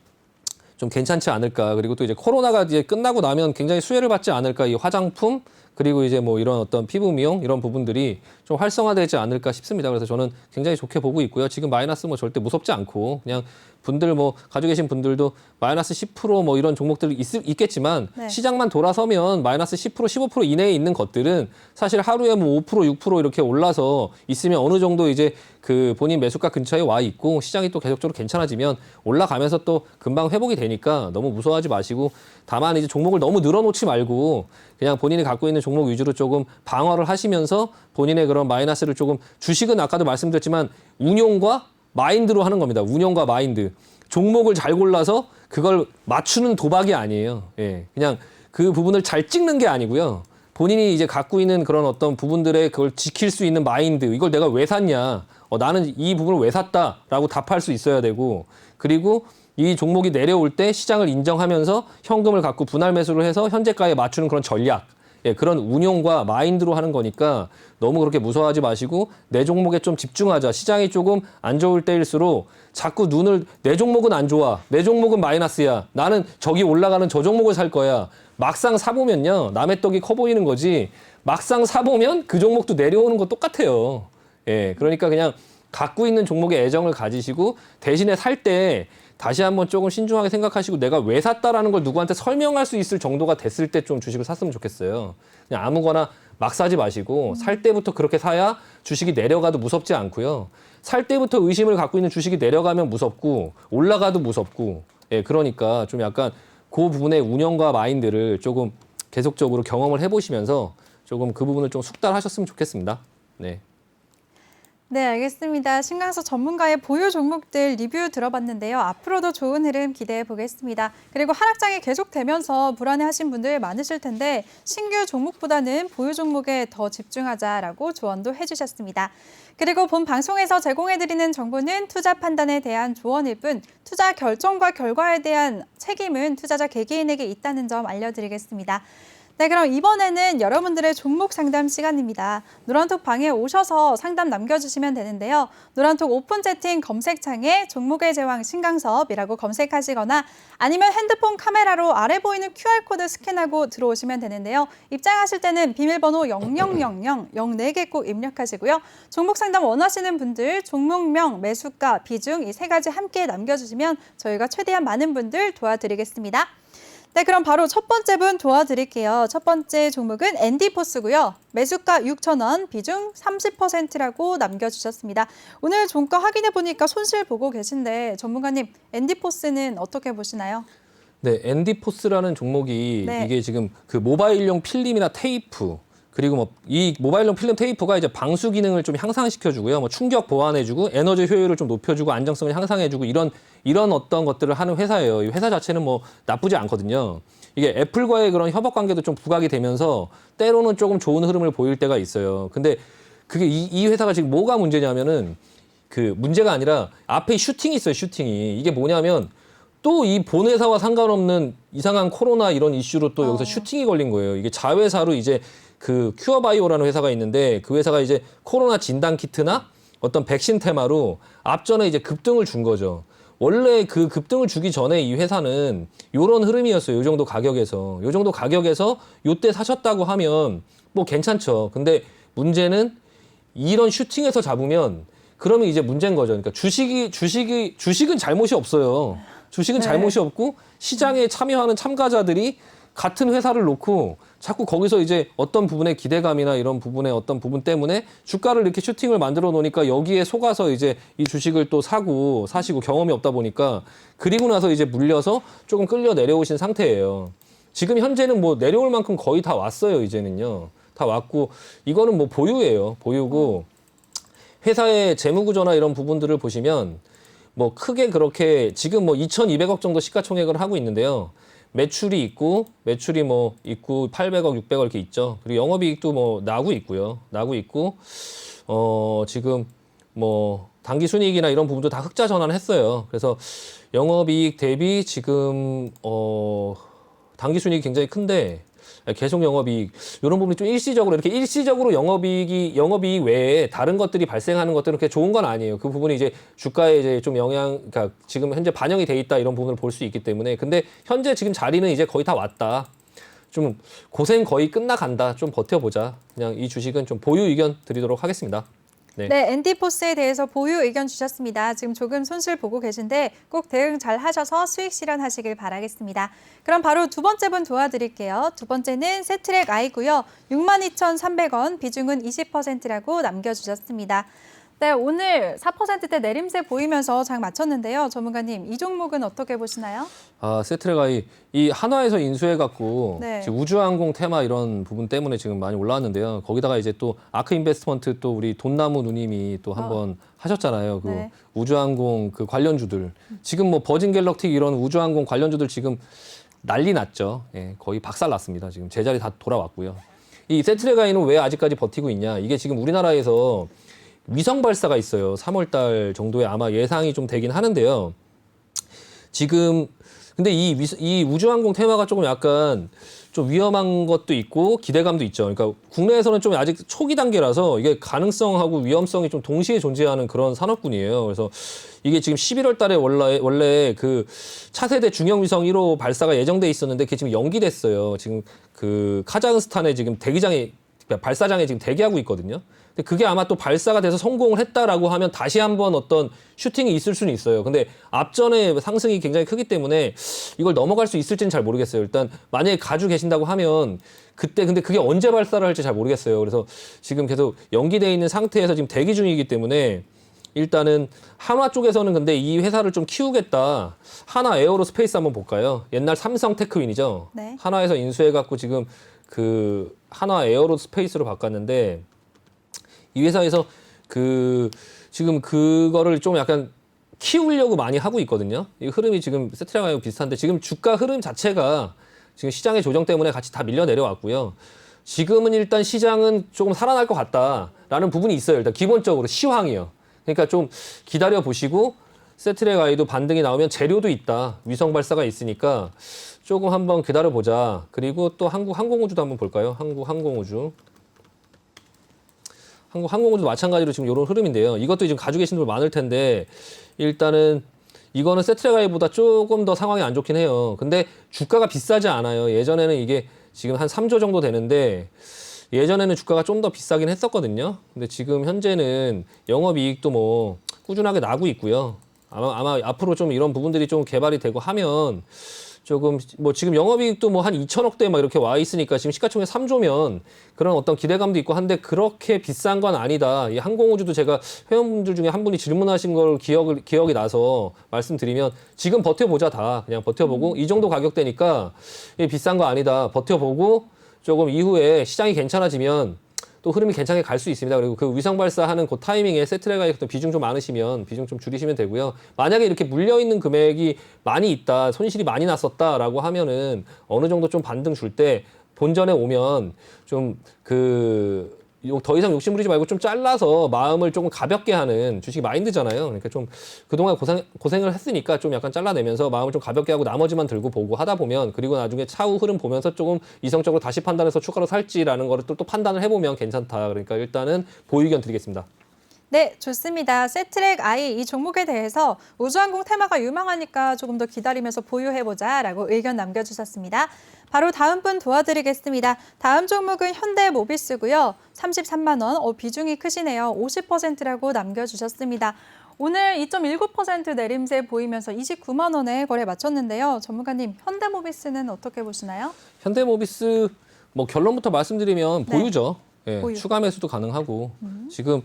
좀 괜찮지 않을까. 그리고 또 이제 코로나가 이제 끝나고 나면 굉장히 수혜를 받지 않을까. 이 화장품 그리고 이제 뭐 이런 어떤 피부 미용 이런 부분들이 좀 활성화되지 않을까 싶습니다. 그래서 저는 굉장히 좋게 보고 있고요. 지금 마이너스 뭐 절대 무섭지 않고 그냥 분들 뭐 가지고 계신 분들도 마이너스 10% 이런 종목들이 있겠지만 네. 시장만 돌아서면 마이너스 10% 15% 이내에 있는 것들은 사실 하루에 뭐 5% 6% 이렇게 올라서 있으면 어느 정도 이제 본인 매수가 근처에 와 있고 시장이 또 계속적으로 괜찮아지면 올라가면서 또 금방 회복이 되니까 너무 무서워하지 마시고 다만 이제 종목을 너무 늘어놓지 말고 그냥 본인이 갖고 있는 종목 위주로 조금 방어를 하시면서 본인의 그런 마이너스를 조금 주식은 아까도 말씀드렸지만 운용과 마인드로 하는 겁니다. 운용과 마인드. 종목을 잘 골라서 그걸 맞추는 도박이 아니에요. 예. 그냥 그 부분을 잘 찍는 게 아니고요. 본인이 이제 갖고 있는 그런 어떤 부분들의 그걸 지킬 수 있는 마인드, 이걸 내가 왜 샀냐, 나는 이 부분을 왜 샀다라고 답할 수 있어야 되고, 그리고 이 종목이 내려올 때 시장을 인정하면서 현금을 갖고 분할 매수를 해서 현재가에 맞추는 그런 전략, 예, 그런 운용과 마인드로 하는 거니까 너무 그렇게 무서워하지 마시고 내 종목에 좀 집중하자. 시장이 조금 안 좋을 때일수록 자꾸 눈을 내 종목은 안 좋아, 내 종목은 마이너스야, 나는 저기 올라가는 저 종목을 살 거야. 막상 사보면요, 남의 떡이 커 보이는 거지 막상 사보면 그 종목도 내려오는 거 똑같아요. 예, 그러니까 그냥 갖고 있는 종목에 애정을 가지시고 대신에 살 때 다시 한번 조금 신중하게 생각하시고 내가 왜 샀다라는 걸 누구한테 설명할 수 있을 정도가 됐을 때 좀 주식을 샀으면 좋겠어요. 그냥 아무거나 막 사지 마시고 살 때부터 그렇게 사야 주식이 내려가도 무섭지 않고요. 살 때부터 의심을 갖고 있는 주식이 내려가면 무섭고 올라가도 무섭고, 예, 그러니까 좀 약간 그 부분의 운영과 마인드를 조금 계속적으로 경험을 해보시면서 조금 그 부분을 좀 숙달하셨으면 좋겠습니다. 네. 네, 알겠습니다. 신강서 전문가의 보유 종목들 리뷰 들어봤는데요. 앞으로도 좋은 흐름 기대해 보겠습니다. 그리고 하락장이 계속되면서 불안해하신 분들 많으실 텐데 신규 종목보다는 보유 종목에 더 집중하자라고 조언도 해주셨습니다. 그리고 본 방송에서 제공해드리는 정보는 투자 판단에 대한 조언일 뿐 투자 결정과 결과에 대한 책임은 투자자 개개인에게 있다는 점 알려드리겠습니다. 네, 그럼 이번에는 여러분들의 종목 상담 시간입니다. 노란톡 방에 오셔서 상담 남겨주시면 되는데요. 노란톡 오픈 채팅 검색창에 종목의 제왕 신강섭이라고 검색하시거나 아니면 핸드폰 카메라로 아래 보이는 QR코드 스캔하고 들어오시면 되는데요. 입장하실 때는 비밀번호 0000 04개 꼭 입력하시고요. 종목 상담 원하시는 분들 종목명, 매수가, 비중 이 세 가지 함께 남겨주시면 저희가 최대한 많은 분들 도와드리겠습니다. 네, 그럼 바로 첫 번째 분 도와드릴게요. 첫 번째 종목은 엔디포스고요. 매수가 6,000원, 비중 30%라고 남겨주셨습니다. 오늘 종가 확인해 보니까 손실 보고 계신데 전문가님, 엔디포스는 어떻게 보시나요? 네, 엔디포스라는 종목이 네. 이게 지금 그 모바일용 필름이나 테이프, 그리고 뭐 이 모바일용 필름 테이프가 이제 방수 기능을 좀 향상시켜주고요, 뭐 충격 보완해주고 에너지 효율을 좀 높여주고 안정성을 향상해주고 이런 어떤 것들을 하는 회사예요. 이 회사 자체는 뭐 나쁘지 않거든요. 이게 애플과의 그런 협업 관계도 좀 부각이 되면서 때로는 조금 좋은 흐름을 보일 때가 있어요. 근데 그게 이 회사가 지금 뭐가 문제냐면은 그 문제가 아니라 앞에 슈팅이 있어요. 슈팅이 이게 뭐냐면 또 이 본회사와 상관없는 이상한 코로나 이런 이슈로 또 여기서 슈팅이 걸린 거예요. 이게 자회사로 이제 그 큐어바이오라는 회사가 있는데 그 회사가 이제 코로나 진단 키트나 어떤 백신 테마로 앞전에 이제 급등을 준 거죠. 원래 그 급등을 주기 전에 이 회사는 요런 흐름이었어요. 요 정도 가격에서. 요 정도 가격에서 요때 사셨다고 하면 뭐 괜찮죠. 근데 문제는 이런 슈팅에서 잡으면 그러면 이제 문제인 거죠. 그러니까 주식은 잘못이 없어요. 주식은 네. 잘못이 없고 시장에 참여하는 참가자들이 같은 회사를 놓고 자꾸 거기서 이제 어떤 부분의 기대감이나 이런 부분의 어떤 부분 때문에 주가를 이렇게 슈팅을 만들어 놓으니까 여기에 속아서 이제 이 주식을 또 사시고 경험이 없다 보니까 그리고 나서 이제 물려서 조금 끌려 내려오신 상태예요. 지금 현재는 뭐 내려올 만큼 거의 다 왔어요. 이제는요. 다 왔고 이거는 뭐 보유예요. 보유고 회사의 재무구조나 이런 부분들을 보시면 뭐 크게 그렇게 지금 뭐 2,200억 정도 시가총액을 하고 있는데요. 매출이 뭐 있고 800억, 600억 이렇게 있죠. 그리고 영업이익도 뭐 나고 있고요. 나고 있고 지금 뭐 당기 순이익이나 이런 부분도 다 흑자 전환했어요. 그래서 영업이익 대비 지금 당기 순이익이 굉장히 큰데 계속 영업이익 이런 부분이 좀 일시적으로 영업이익 외에 다른 것들이 발생하는 것들은 그렇게 좋은 건 아니에요. 그 부분이 이제 주가에 이제 좀 그러니까 지금 현재 반영이 돼 있다 이런 부분을 볼 수 있기 때문에 근데 현재 지금 자리는 이제 거의 다 왔다. 좀 고생 거의 끝나간다. 좀 버텨보자. 그냥 이 주식은 좀 보유 의견 드리도록 하겠습니다. 네. 네, 엔디포스에 대해서 보유 의견 주셨습니다. 지금 조금 손실 보고 계신데 꼭 대응 잘 하셔서 수익 실현하시길 바라겠습니다. 그럼 바로 두 번째 분 도와드릴게요. 두 번째는 세트랙 I고요. 62,300원, 비중은 20%라고 남겨주셨습니다. 네, 오늘 4%대 내림세 보이면서 장 마쳤는데요. 전문가님, 이 종목은 어떻게 보시나요? 세트랙 I 이 한화에서 인수해갖고 네. 지금 우주항공 테마 이런 부분 때문에 지금 많이 올라왔는데요. 거기다가 이제 또 아크 인베스트먼트 또 우리 돈나무 누님이 또 한번 하셨잖아요. 그 네. 우주항공 그 관련주들 지금 뭐 버진 갤럭틱 이런 우주항공 관련주들 지금 난리 났죠. 예, 거의 박살 났습니다. 지금 제자리 다 돌아왔고요. 이 세트레가이는 왜 아직까지 버티고 있냐? 이게 지금 우리나라에서 위성 발사가 있어요. 3월 달 정도에 아마 예상이 좀 되긴 하는데요. 지금 근데 이 우주항공 테마가 조금 약간 좀 위험한 것도 있고 기대감도 있죠. 그러니까 국내에서는 좀 아직 초기 단계라서 이게 가능성하고 위험성이 좀 동시에 존재하는 그런 산업군이에요. 그래서 이게 지금 11월 달에 원래 그 차세대 중형 위성 1호 발사가 예정돼 있었는데 그게 지금 연기됐어요. 지금 그 카자흐스탄에 지금 발사장에 지금 대기하고 있거든요. 근데 그게 아마 또 발사가 돼서 성공을 했다라고 하면 다시 한번 어떤 슈팅이 있을 수는 있어요. 근데 앞전에 상승이 굉장히 크기 때문에 이걸 넘어갈 수 있을지는 잘 모르겠어요. 일단 만약에 가지고 계신다고 하면 그때 근데 그게 언제 발사를 할지 잘 모르겠어요. 그래서 지금 계속 연기돼 있는 상태에서 지금 대기 중이기 때문에 일단은 한화 쪽에서는 근데 이 회사를 좀 키우겠다. 한화 에어로스페이스 한번 볼까요? 옛날 삼성 테크윈이죠. 네. 한화에서 인수해갖고 지금 그 한화 에어로스페이스로 바꿨는데 이 회사에서 지금 그거를 좀 약간 키우려고 많이 하고 있거든요. 이 흐름이 지금 세트라가이고 비슷한데 지금 주가 흐름 자체가 지금 시장의 조정 때문에 같이 다 밀려 내려왔고요. 지금은 일단 시장은 조금 살아날 것 같다라는 부분이 있어요. 일단 기본적으로 시황이요. 그러니까 좀 기다려 보시고 세트레가이도 반등이 나오면 재료도 있다. 위성 발사가 있으니까 조금 한번 기다려 보자. 그리고 또 한국 항공우주도 한번 볼까요? 한국 항공우주도 마찬가지로 지금 이런 흐름인데요. 이것도 지금 가지고 계신 분들 많을 텐데 일단은 이거는 세트레가이보다 조금 더 상황이 안 좋긴 해요. 근데 주가가 비싸지 않아요. 예전에는 이게 지금 한 3조 정도 되는데 예전에는 주가가 좀 더 비싸긴 했었거든요. 근데 지금 현재는 영업이익도 뭐 꾸준하게 나고 있고요. 아마 앞으로 좀 이런 부분들이 좀 개발이 되고 하면 조금 뭐 지금 영업이익도 뭐 한 2천억대 막 이렇게 와 있으니까 지금 시가총액 3조면 그런 어떤 기대감도 있고 한데 그렇게 비싼 건 아니다. 이 항공우주도 제가 회원분들 중에 한 분이 질문하신 걸 기억이 나서 말씀드리면 지금 버텨보자 다 그냥 버텨보고 이 정도 가격대니까 이게 비싼 거 아니다. 버텨보고 조금 이후에 시장이 괜찮아지면 또 흐름이 괜찮게 갈 수 있습니다. 그리고 그 위성 발사하는 그 타이밍에 세트레가의 비중 좀 많으시면 비중 좀 줄이시면 되고요. 만약에 이렇게 물려있는 금액이 많이 있다, 손실이 많이 났었다라고 하면은 어느 정도 좀 반등 줄 때 본전에 오면 좀 더 이상 욕심 부리지 말고 좀 잘라서 마음을 조금 가볍게 하는 주식 마인드잖아요. 그러니까 좀 그동안 고생을 했으니까 좀 약간 잘라내면서 마음을 좀 가볍게 하고 나머지만 들고 보고 하다 보면 그리고 나중에 차후 흐름 보면서 조금 이성적으로 다시 판단해서 추가로 살지라는 거를 또 판단을 해보면 괜찮다. 그러니까 일단은 보유 의견 드리겠습니다. 네, 좋습니다. 세트랙I 이 종목에 대해서 우주항공 테마가 유망하니까 조금 더 기다리면서 보유해보자라고 의견 남겨주셨습니다. 바로 다음 분 도와드리겠습니다. 다음 종목은 현대모비스고요. 33만 원, 비중이 크시네요. 50%라고 남겨주셨습니다. 오늘 2.19% 내림세 보이면서 29만 원에 거래 마쳤는데요. 전문가님, 현대모비스는 어떻게 보시나요? 현대모비스 뭐 결론부터 말씀드리면 네. 보유죠. 예, 보유. 추가 매수도 가능하고 지금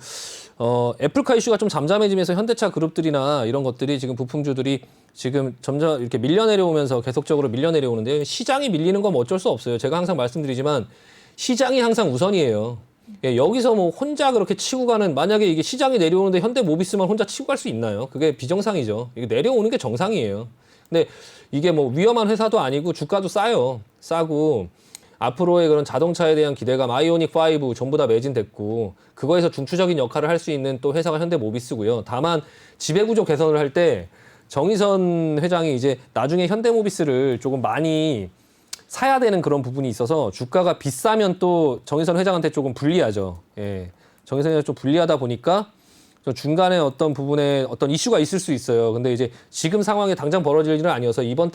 애플카 이슈가 좀 잠잠해지면서 현대차 그룹들이나 이런 것들이 지금 부품주들이 지금 점점 이렇게 밀려 내려오면서 계속적으로 밀려 내려오는데 시장이 밀리는 건 뭐 어쩔 수 없어요. 제가 항상 말씀드리지만 시장이 항상 우선이에요. 예, 여기서 뭐 혼자 그렇게 치고 가는 만약에 이게 시장이 내려오는데 현대모비스만 혼자 치고 갈 수 있나요? 그게 비정상이죠. 이게 내려오는 게 정상이에요. 근데 이게 뭐 위험한 회사도 아니고 주가도 싸고 앞으로의 그런 자동차에 대한 기대감, 아이오닉 5 전부 다 매진됐고 그거에서 중추적인 역할을 할 수 있는 또 회사가 현대모비스고요. 다만 지배구조 개선을 할 때 정의선 회장이 이제 나중에 현대모비스를 조금 많이 사야 되는 그런 부분이 있어서 주가가 비싸면 또 정의선 회장한테 조금 불리하죠. 예. 정의선 회장이 좀 불리하다 보니까 중간에 어떤 부분에 어떤 이슈가 있을 수 있어요. 근데 이제 지금 상황에 당장 벌어질 일은 아니어서 이번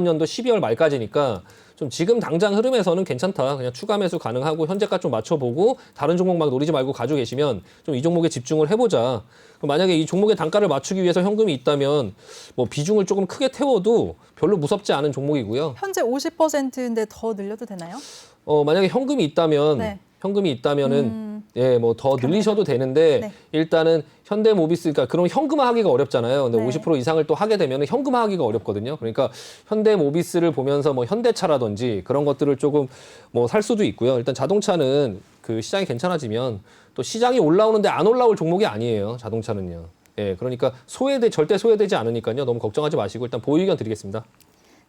연도 12월 말까지니까 좀 지금 당장 흐름에서는 괜찮다. 그냥 추가 매수 가능하고 현재가 좀 맞춰보고 다른 종목 막 노리지 말고 가지고 계시면 좀 이 종목에 집중을 해보자. 만약에 이 종목의 단가를 맞추기 위해서 현금이 있다면 뭐 비중을 조금 크게 태워도 별로 무섭지 않은 종목이고요. 현재 50%인데 더 늘려도 되나요? 만약에 현금이 있다면 네. 현금이 있다면은 예, 뭐 더 늘리셔도 되는데 네. 일단은 현대모비스 그러니까 그럼 현금화하기가 어렵잖아요. 근데 네. 50% 이상을 또 하게 되면은 현금화하기가 어렵거든요. 그러니까 현대모비스를 보면서 뭐 현대차라든지 그런 것들을 조금 뭐 살 수도 있고요. 일단 자동차는 그 시장이 괜찮아지면 또 시장이 올라오는데 안 올라올 종목이 아니에요. 자동차는요. 예, 그러니까 절대 소외되지 않으니까요. 너무 걱정하지 마시고 일단 보유 의견 드리겠습니다.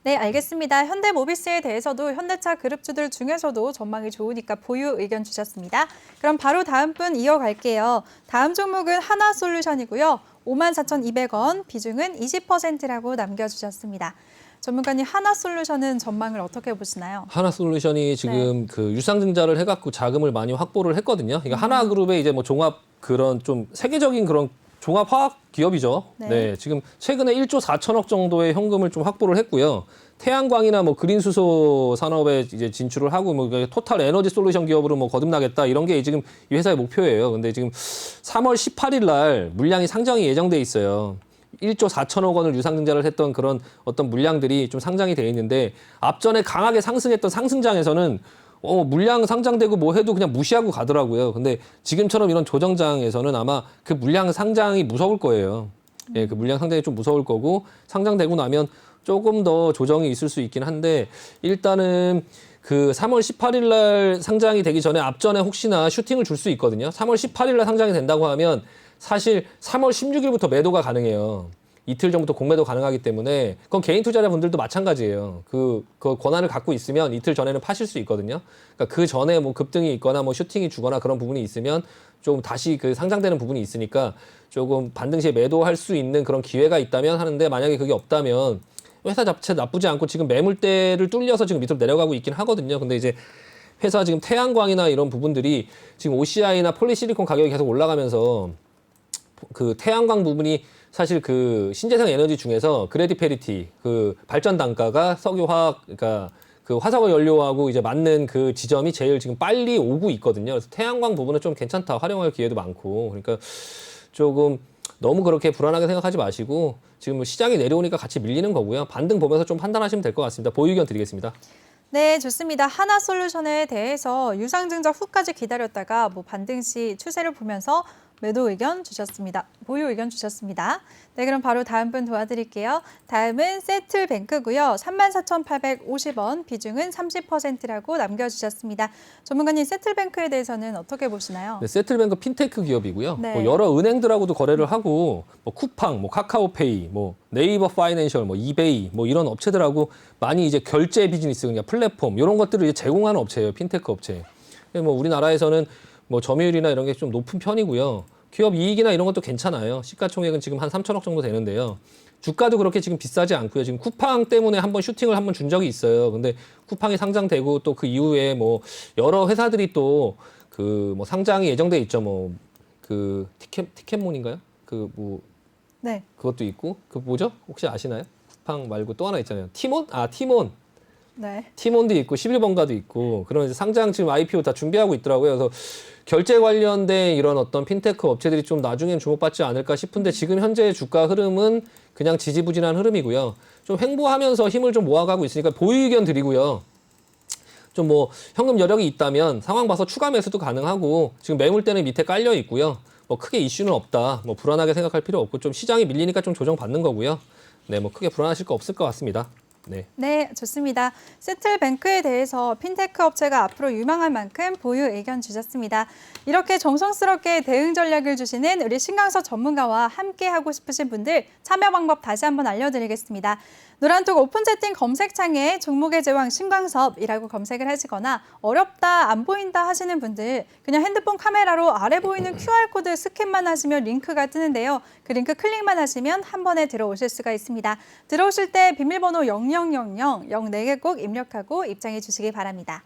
네, 알겠습니다. 현대모비스에 대해서도 현대차 그룹주들 중에서도 전망이 좋으니까 보유 의견 주셨습니다. 그럼 바로 다음 분 이어갈게요. 다음 종목은 하나솔루션이고요. 54,200원, 비중은 20%라고 남겨주셨습니다. 전문가님, 하나솔루션은 전망을 어떻게 보시나요? 하나솔루션이 지금 그 유상증자를 해갖고 자금을 많이 확보를 했거든요. 그러니까 하나그룹의 이제 뭐 종합 그런 좀 세계적인 그런 종합화학 기업이죠. 네. 네, 지금 최근에 1조 4천억 정도의 현금을 좀 확보를 했고요. 태양광이나 뭐 그린 수소 산업에 이제 진출을 하고 뭐 토탈 에너지 솔루션 기업으로 뭐 거듭나겠다 이런 게 지금 이 회사의 목표예요. 근데 지금 3월 18일 날 물량이 상장이 예정돼 있어요. 1조 4천억 원을 유상증자를 했던 그런 어떤 물량들이 좀 상장이 돼 있는데 앞전에 강하게 상승했던 상승장에서는 물량 상장되고 뭐 해도 그냥 무시하고 가더라고요. 근데 지금처럼 이런 조정장에서는 아마 그 물량 상장이 무서울 거예요. 예, 그 물량 상장이 좀 무서울 거고 상장되고 나면 조금 더 조정이 있을 수 있긴 한데 일단은 그 3월 18일 날 상장이 되기 전에 앞전에 혹시나 슈팅을 줄 수 있거든요. 3월 18일 날 상장이 된다고 하면 사실 3월 16일부터 매도가 가능해요. 이틀 전부터 공매도 가능하기 때문에 그건 개인 투자자분들도 마찬가지예요. 그 권한을 갖고 있으면 이틀 전에는 파실 수 있거든요. 그러니까 그 전에 뭐 급등이 있거나 뭐 슈팅이 주거나 그런 부분이 있으면 좀 다시 그 상장되는 부분이 있으니까 조금 반등시에 매도할 수 있는 그런 기회가 있다면 하는데 만약에 그게 없다면 회사 자체 나쁘지 않고 지금 매물대를 뚫려서 지금 밑으로 내려가고 있긴 하거든요. 근데 이제 회사 지금 태양광이나 이런 부분들이 지금 OCI나 폴리실리콘 가격이 계속 올라가면서 그 태양광 부분이 사실 그 신재생 에너지 중에서 그레디 페리티 그 발전 단가가 석유화학 그러니까 그 화석을 연료하고 이제 맞는 그 지점이 제일 지금 빨리 오고 있거든요. 그래서 태양광 부분은 좀 괜찮다. 활용할 기회도 많고. 그러니까 조금 너무 그렇게 불안하게 생각하지 마시고 지금 시장이 내려오니까 같이 밀리는 거고요. 반등 보면서 좀 판단하시면 될 것 같습니다. 보유 의견 드리겠습니다. 네, 좋습니다. 하나솔루션에 대해서 유상증자 후까지 기다렸다가 뭐 반등시 추세를 보면서 매도 의견 주셨습니다. 보유 의견 주셨습니다. 네, 그럼 바로 다음 분 도와드릴게요. 다음은 세틀뱅크고요. 34,850원, 비중은 30%라고 남겨주셨습니다. 전문가님, 세틀뱅크에 대해서는 어떻게 보시나요? 네, 세틀뱅크 핀테크 기업이고요. 네. 뭐 여러 은행들하고도 거래를 하고 뭐 쿠팡, 뭐 카카오페이, 뭐 네이버 파이낸셜, 뭐 이베이, 뭐 이런 업체들하고 많이 이제 결제 비즈니스, 그러니까 플랫폼 이런 것들을 이제 제공하는 업체예요. 핀테크 업체. 뭐 우리나라에서는 뭐 점유율이나 이런 게 좀 높은 편이고요. 기업 이익이나 이런 것도 괜찮아요. 시가총액은 지금 한 3천억 정도 되는데요. 주가도 그렇게 지금 비싸지 않고요. 지금 쿠팡 때문에 한번 슈팅을 한번 준 적이 있어요. 근데 쿠팡이 상장되고 또 그 이후에 뭐 여러 회사들이 또 그 뭐 상장이 예정돼 있죠. 뭐 그 티켓몬인가요? 그 뭐 네. 그것도 있고 그 뭐죠? 혹시 아시나요? 쿠팡 말고 또 하나 있잖아요. 티몬? 아, 티몬. 네. 티몬도 있고 11번가도 있고 그런 이제 상장 지금 IPO 다 준비하고 있더라고요. 그래서 결제 관련된 이런 어떤 핀테크 업체들이 좀 나중엔 주목받지 않을까 싶은데 지금 현재 주가 흐름은 그냥 지지부진한 흐름이고요. 좀 횡보하면서 힘을 좀 모아가고 있으니까 보유 의견 드리고요. 좀 뭐 현금 여력이 있다면 상황 봐서 추가 매수도 가능하고 지금 매물대는 밑에 깔려 있고요. 뭐 크게 이슈는 없다. 뭐 불안하게 생각할 필요 없고 좀 시장이 밀리니까 좀 조정 받는 거고요. 네, 뭐 크게 불안하실 거 없을 것 같습니다. 네. 네, 좋습니다. 세틀뱅크에 대해서 핀테크 업체가 앞으로 유망할 만큼 보유 의견 주셨습니다. 이렇게 정성스럽게 대응 전략을 주시는 우리 신강서 전문가와 함께 하고 싶으신 분들 참여 방법 다시 한번 알려드리겠습니다. 노란톡 오픈 채팅 검색창에 종목의 제왕 신광섭이라고 검색을 하시거나 어렵다, 안 보인다 하시는 분들 그냥 핸드폰 카메라로 아래 보이는 QR코드 스캔만 하시면 링크가 뜨는데요. 그 링크 클릭만 하시면 한 번에 들어오실 수가 있습니다. 들어오실 때 비밀번호 04개 꼭 입력하고 입장해 주시기 바랍니다.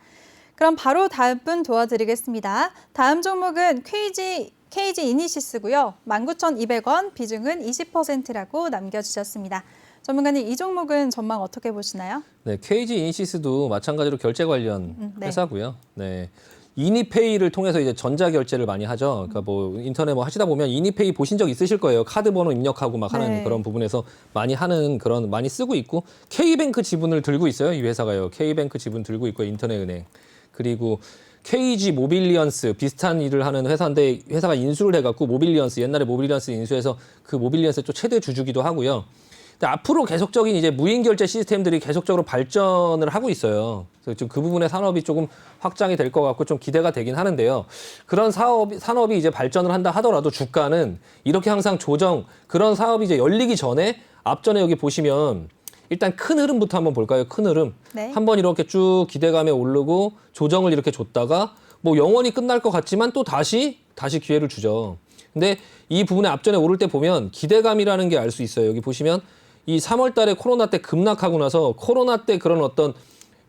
그럼 바로 다음 분 도와드리겠습니다. 다음 종목은 KG 이니시스고요. 19,200원, 비중은 20%라고 남겨주셨습니다. 전문가님, 이 종목은 전망 어떻게 보시나요? 네, KG 이니시스도 마찬가지로 결제 관련 네. 회사고요. 네. 이니페이를 통해서 이제 전자 결제를 많이 하죠. 그러니까 뭐 인터넷 뭐 하시다 보면 이니페이 보신 적 있으실 거예요. 카드 번호 입력하고 막 하는 네. 그런 부분에서 많이 하는 그런 많이 쓰고 있고 K뱅크 지분을 들고 있어요. 이 회사가요. K뱅크 지분 들고 있고 인터넷 은행. 그리고 KG 모빌리언스 비슷한 일을 하는 회사인데 회사가 인수를 해갖고 모빌리언스 옛날에 모빌리언스 인수해서 그 모빌리언스 또 최대 주주기도 하고요. 근데 앞으로 계속적인 이제 무인 결제 시스템들이 계속적으로 발전을 하고 있어요. 그래서 좀 그 부분의 산업이 조금 확장이 될 것 같고 좀 기대가 되긴 하는데요. 그런 산업이 이제 발전을 한다 하더라도 주가는 이렇게 항상 그런 사업이 이제 열리기 전에 앞전에 여기 보시면 일단 큰 흐름부터 한번 볼까요? 큰 흐름. 네. 한번 이렇게 쭉 기대감에 오르고 조정을 이렇게 줬다가 뭐 영원히 끝날 것 같지만 또 다시 기회를 주죠. 근데 이 부분에 앞전에 오를 때 보면 기대감이라는 게 알 수 있어요. 여기 보시면 이 3월 달에 코로나 때 급락하고 나서 코로나 때 그런 어떤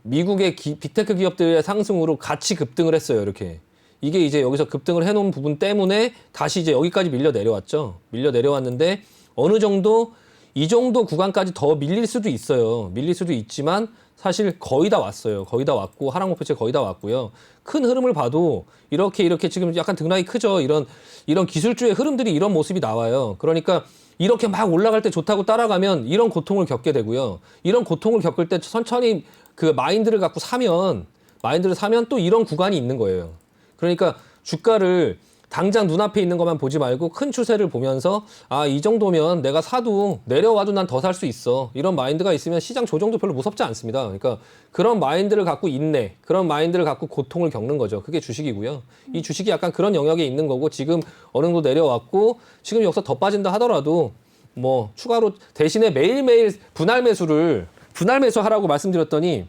미국의 빅테크 기업들의 상승으로 같이 급등을 했어요. 이렇게. 이게 이제 여기서 급등을 해놓은 부분 때문에 다시 이제 여기까지 밀려 내려왔죠. 밀려 내려왔는데 어느 정도 이 정도 구간까지 더 밀릴 수도 있어요. 밀릴 수도 있지만 사실 거의 다 왔어요. 거의 다 왔고 하락 목표치 거의 다 왔고요. 큰 흐름을 봐도 이렇게 지금 약간 등락이 크죠. 이런 기술주의 흐름들이 이런 모습이 나와요. 그러니까 이렇게 막 올라갈 때 좋다고 따라가면 이런 고통을 겪게 되고요. 이런 고통을 겪을 때 천천히 그 마인드를 사면 또 이런 구간이 있는 거예요. 그러니까 주가를 당장 눈앞에 있는 것만 보지 말고 큰 추세를 보면서 이 정도면 내가 사도 내려와도 난 더 살 수 있어. 이런 마인드가 있으면 시장 조정도 별로 무섭지 않습니다. 그러니까 그런 마인드를 갖고 그런 마인드를 갖고 고통을 겪는 거죠. 그게 주식이고요. 이 주식이 약간 그런 영역에 있는 거고 지금 어느 정도 내려왔고 지금 여기서 더 빠진다 하더라도 뭐 추가로 대신에 매일매일 분할 매수 하라고 말씀드렸더니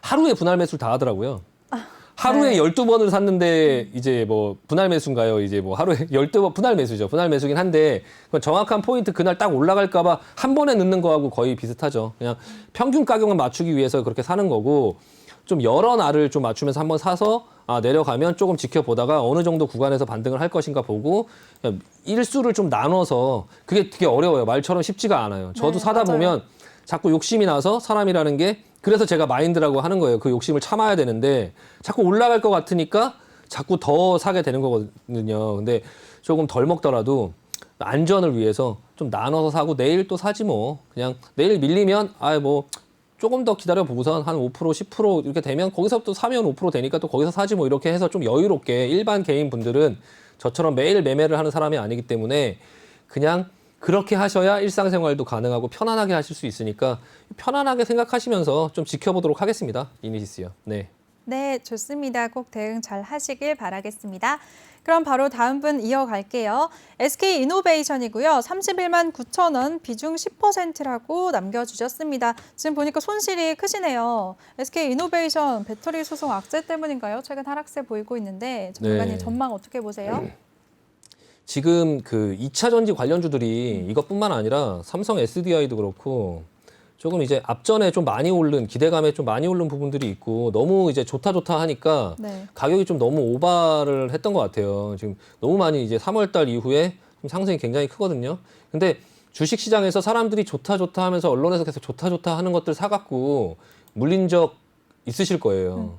하루에 분할 매수를 다 하더라고요. 하루에 네. 12번을 샀는데 이제 뭐 분할 매수인가요? 이제 뭐 하루에 12번 분할 매수죠. 분할 매수긴 한데 그건 정확한 포인트 그날 딱 올라갈까 봐 한 번에 넣는 거하고 거의 비슷하죠. 그냥 평균 가격을 맞추기 위해서 그렇게 사는 거고 좀 여러 날을 좀 맞추면서 한번 사서 내려가면 조금 지켜보다가 어느 정도 구간에서 반등을 할 것인가 보고 일수를 좀 나눠서 그게 되게 어려워요. 말처럼 쉽지가 않아요. 저도 네, 사다 맞아요. 보면 자꾸 욕심이 나서 사람이라는 게 그래서 제가 마인드라고 하는 거예요. 그 욕심을 참아야 되는데 자꾸 올라갈 것 같으니까 자꾸 더 사게 되는 거거든요. 근데 조금 덜 먹더라도 안전을 위해서 좀 나눠서 사고 내일 또 사지 뭐. 그냥 내일 밀리면 뭐 조금 더 기다려 보고선 한 5%, 10% 이렇게 되면 거기서 또 사면 5% 되니까 또 거기서 사지 뭐 이렇게 해서 좀 여유롭게 일반 개인 분들은 저처럼 매일 매매를 하는 사람이 아니기 때문에 그냥 그렇게 하셔야 일상생활도 가능하고 편안하게 하실 수 있으니까 편안하게 생각하시면서 좀 지켜보도록 하겠습니다. 이니시스요. 네. 네, 좋습니다. 꼭 대응 잘 하시길 바라겠습니다. 그럼 바로 다음 분 이어갈게요. SK이노베이션이고요. 31만 9천 원, 비중 10%라고 남겨주셨습니다. 지금 보니까 손실이 크시네요. SK이노베이션 배터리 소송 악재 때문인가요? 최근 하락세 보이고 있는데 전문가님 네. 전망 어떻게 보세요? 지금 그 2차 전지 관련주들이 이것뿐만 아니라 삼성 SDI도 그렇고 조금 이제 앞전에 좀 많이 오른 기대감에 좀 많이 오른 부분들이 있고 너무 이제 좋다 하니까 네. 가격이 좀 너무 오바를 했던 것 같아요. 지금 너무 많이 이제 3월 달 이후에 좀 상승이 굉장히 크거든요. 근데 주식 시장에서 사람들이 좋다 하면서 언론에서 계속 좋다 하는 것들 사갖고 물린 적 있으실 거예요.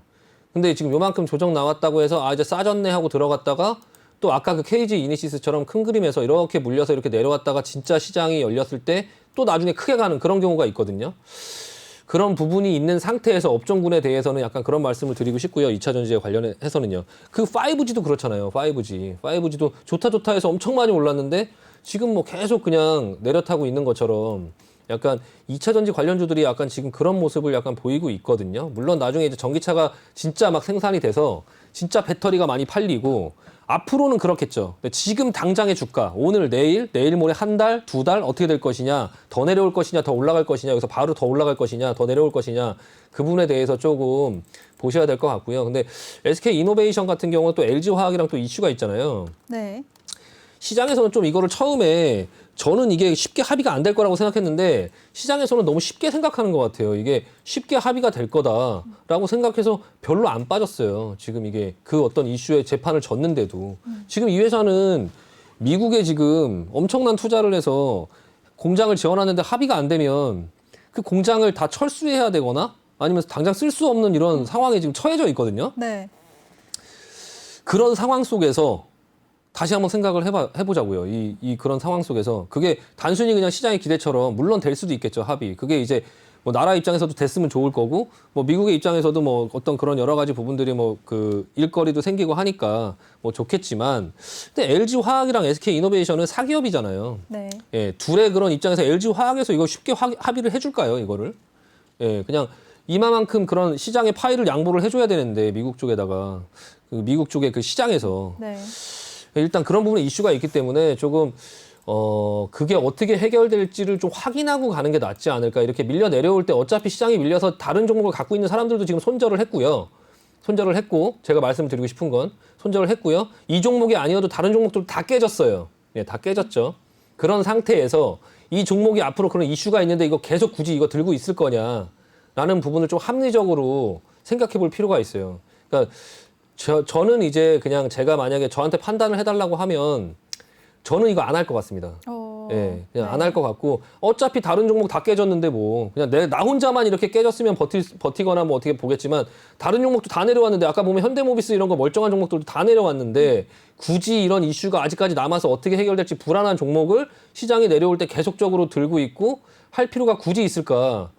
근데 지금 요만큼 조정 나왔다고 해서 이제 싸졌네 하고 들어갔다가 또 아까 그 KG 이니시스처럼 큰 그림에서 이렇게 물려서 이렇게 내려왔다가 진짜 시장이 열렸을 때 또 나중에 크게 가는 그런 경우가 있거든요. 그런 부분이 있는 상태에서 업종군에 대해서는 약간 그런 말씀을 드리고 싶고요. 2차 전지에 관련해서는요. 그 5G도 그렇잖아요. 5G도 좋다 해서 엄청 많이 올랐는데 지금 뭐 계속 그냥 내려타고 있는 것처럼 약간 2차 전지 관련주들이 약간 지금 그런 모습을 약간 보이고 있거든요. 물론 나중에 이제 전기차가 진짜 막 생산이 돼서 진짜 배터리가 많이 팔리고 앞으로는 그렇겠죠. 근데 지금 당장의 주가, 오늘, 내일 모레 한 달, 두 달 어떻게 될 것이냐, 더 내려올 것이냐, 더 올라갈 것이냐, 여기서 바로 더 올라갈 것이냐, 더 내려올 것이냐, 그 부분에 대해서 조금 보셔야 될 것 같고요. 근데 SK 이노베이션 같은 경우는 또 LG 화학이랑 또 이슈가 있잖아요. 네. 시장에서는 좀 이거를 처음에 저는 이게 쉽게 합의가 안 될 거라고 생각했는데 시장에서는 너무 쉽게 생각하는 것 같아요. 이게 쉽게 합의가 될 거다라고 생각해서 별로 안 빠졌어요. 지금 이게 그 어떤 이슈에 재판을 졌는데도 지금 이 회사는 미국에 지금 엄청난 투자를 해서 공장을 지어놨는데 합의가 안 되면 그 공장을 다 철수해야 되거나 아니면 당장 쓸 수 없는 이런 상황에 지금 처해져 있거든요. 네. 그런 상황 속에서 다시 한번 생각을 해보자고요. 이 그런 상황 속에서 그게 단순히 그냥 시장의 기대처럼 물론 될 수도 있겠죠. 합의. 그게 이제 뭐 나라 입장에서도 됐으면 좋을 거고 뭐 미국의 입장에서도 뭐 어떤 그런 여러 가지 부분들이 뭐 그 일거리도 생기고 하니까 뭐 좋겠지만 근데 LG 화학이랑 SK 이노베이션은 사기업이잖아요. 네. 예, 둘의 그런 입장에서 LG 화학에서 이거 쉽게 합의를 해줄까요? 이거를? 예, 그냥 이만큼 그런 시장의 파일을 양보를 해줘야 되는데 미국 쪽에다가 그 미국 쪽의 그 시장에서 네. 일단 그런 부분에 이슈가 있기 때문에 조금 그게 어떻게 해결될지를 좀 확인하고 가는 게 낫지 않을까. 이렇게 밀려 내려올 때 어차피 시장이 밀려서 다른 종목을 갖고 있는 사람들도 지금 손절을 했고요. 손절을 했고, 제가 말씀드리고 싶은 건 손절을 했고요. 이 종목이 아니어도 다른 종목들도 다 깨졌어요. 예, 다 깨졌죠. 그런 상태에서 이 종목이 앞으로 그런 이슈가 있는데 이거 계속 굳이 이거 들고 있을 거냐라는 부분을 좀 합리적으로 생각해 볼 필요가 있어요. 그러니까 저는 이제 그냥 제가 만약에 저한테 판단을 해달라고 하면 저는 이거 안 할 것 같습니다. 예, 그냥 안 할 것 같고 어차피 다른 종목 다 깨졌는데 뭐 그냥 나 혼자만 이렇게 깨졌으면 버티거나 뭐 어떻게 보겠지만 다른 종목도 다 내려왔는데 아까 보면 현대모비스 이런 거 멀쩡한 종목들도 다 내려왔는데 굳이 이런 이슈가 아직까지 남아서 어떻게 해결될지 불안한 종목을 시장이 내려올 때 계속적으로 들고 있고 할 필요가 굳이 있을까?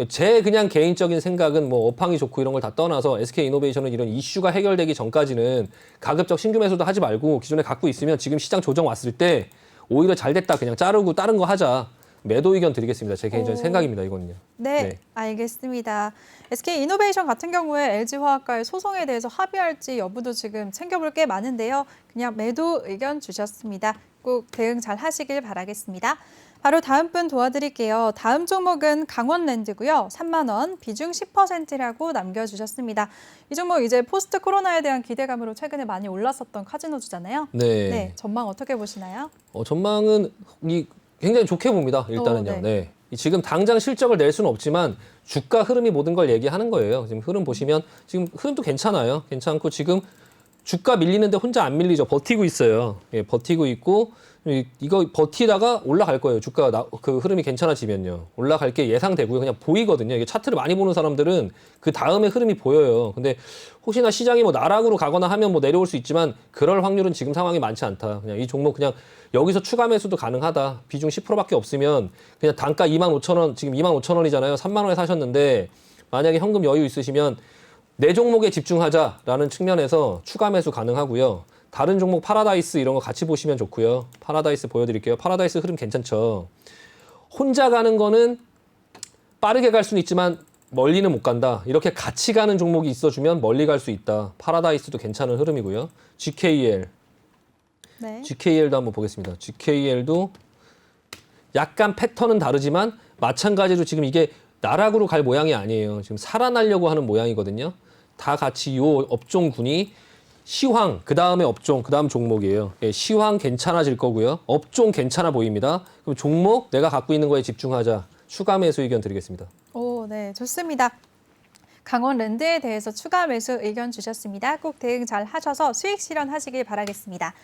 제 그냥 개인적인 생각은 뭐 업황이 좋고 이런 걸 다 떠나서 SK이노베이션은 이런 이슈가 해결되기 전까지는 가급적 신규 매수도 하지 말고 기존에 갖고 있으면 지금 시장 조정 왔을 때 오히려 잘 됐다 그냥 자르고 다른 거 하자. 매도 의견 드리겠습니다. 제 개인적인 생각입니다. 이거는요. 네, 알겠습니다. SK이노베이션 같은 경우에 LG화학과의 소송에 대해서 합의할지 여부도 지금 챙겨볼 게 많은데요. 그냥 매도 의견 주셨습니다. 꼭 대응 잘 하시길 바라겠습니다. 바로 다음 분 도와드릴게요. 다음 종목은 강원랜드고요. 3만 원, 비중 10%라고 남겨주셨습니다. 이 종목 이제 포스트 코로나에 대한 기대감으로 최근에 많이 올랐었던 카지노주잖아요. 네. 전망 어떻게 보시나요? 전망은 굉장히 좋게 봅니다. 일단은요. 네. 지금 당장 실적을 낼 수는 없지만 주가 흐름이 모든 걸 얘기하는 거예요. 지금 흐름 보시면 지금 흐름도 괜찮아요. 괜찮고 지금 주가 밀리는데 혼자 안 밀리죠. 버티고 있어요. 예, 버티고 있고 이거 버티다가 올라갈 거예요. 주가 그 흐름이 괜찮아지면요. 올라갈 게 예상되고요. 그냥 보이거든요. 이게 차트를 많이 보는 사람들은 그 다음에 흐름이 보여요. 근데 혹시나 시장이 뭐 나락으로 가거나 하면 뭐 내려올 수 있지만 그럴 확률은 지금 상황이 많지 않다. 그냥 이 종목 그냥 여기서 추가 매수도 가능하다. 비중 10%밖에 없으면 그냥 단가 25,000원, 지금 25,000원이잖아요. 3만 원에 사셨는데 만약에 현금 여유 있으시면 내 종목에 집중하자라는 측면에서 추가 매수 가능하고요. 다른 종목 파라다이스 이런 거 같이 보시면 좋고요. 파라다이스 보여드릴게요. 파라다이스 흐름 괜찮죠. 혼자 가는 거는 빠르게 갈 수는 있지만 멀리는 못 간다. 이렇게 같이 가는 종목이 있어주면 멀리 갈 수 있다. 파라다이스도 괜찮은 흐름이고요. GKL. 네. GKL도 한번 보겠습니다. GKL도 약간 패턴은 다르지만 마찬가지로 지금 이게 나락으로 갈 모양이 아니에요. 지금 살아나려고 하는 모양이거든요. 다 같이 요 업종군이 시황, 그 다음에 업종, 그 다음 종목이에요. 예, 시황 괜찮아질 거고요. 업종 괜찮아 보입니다. 그럼 종목 내가 갖고 있는 거에 집중하자. 추가 매수 의견 드리겠습니다. 네, 좋습니다. 강원랜드에 대해서 추가 매수 의견 주셨습니다. 꼭 대응 잘 하셔서 수익 실현하시길 바라겠습니다.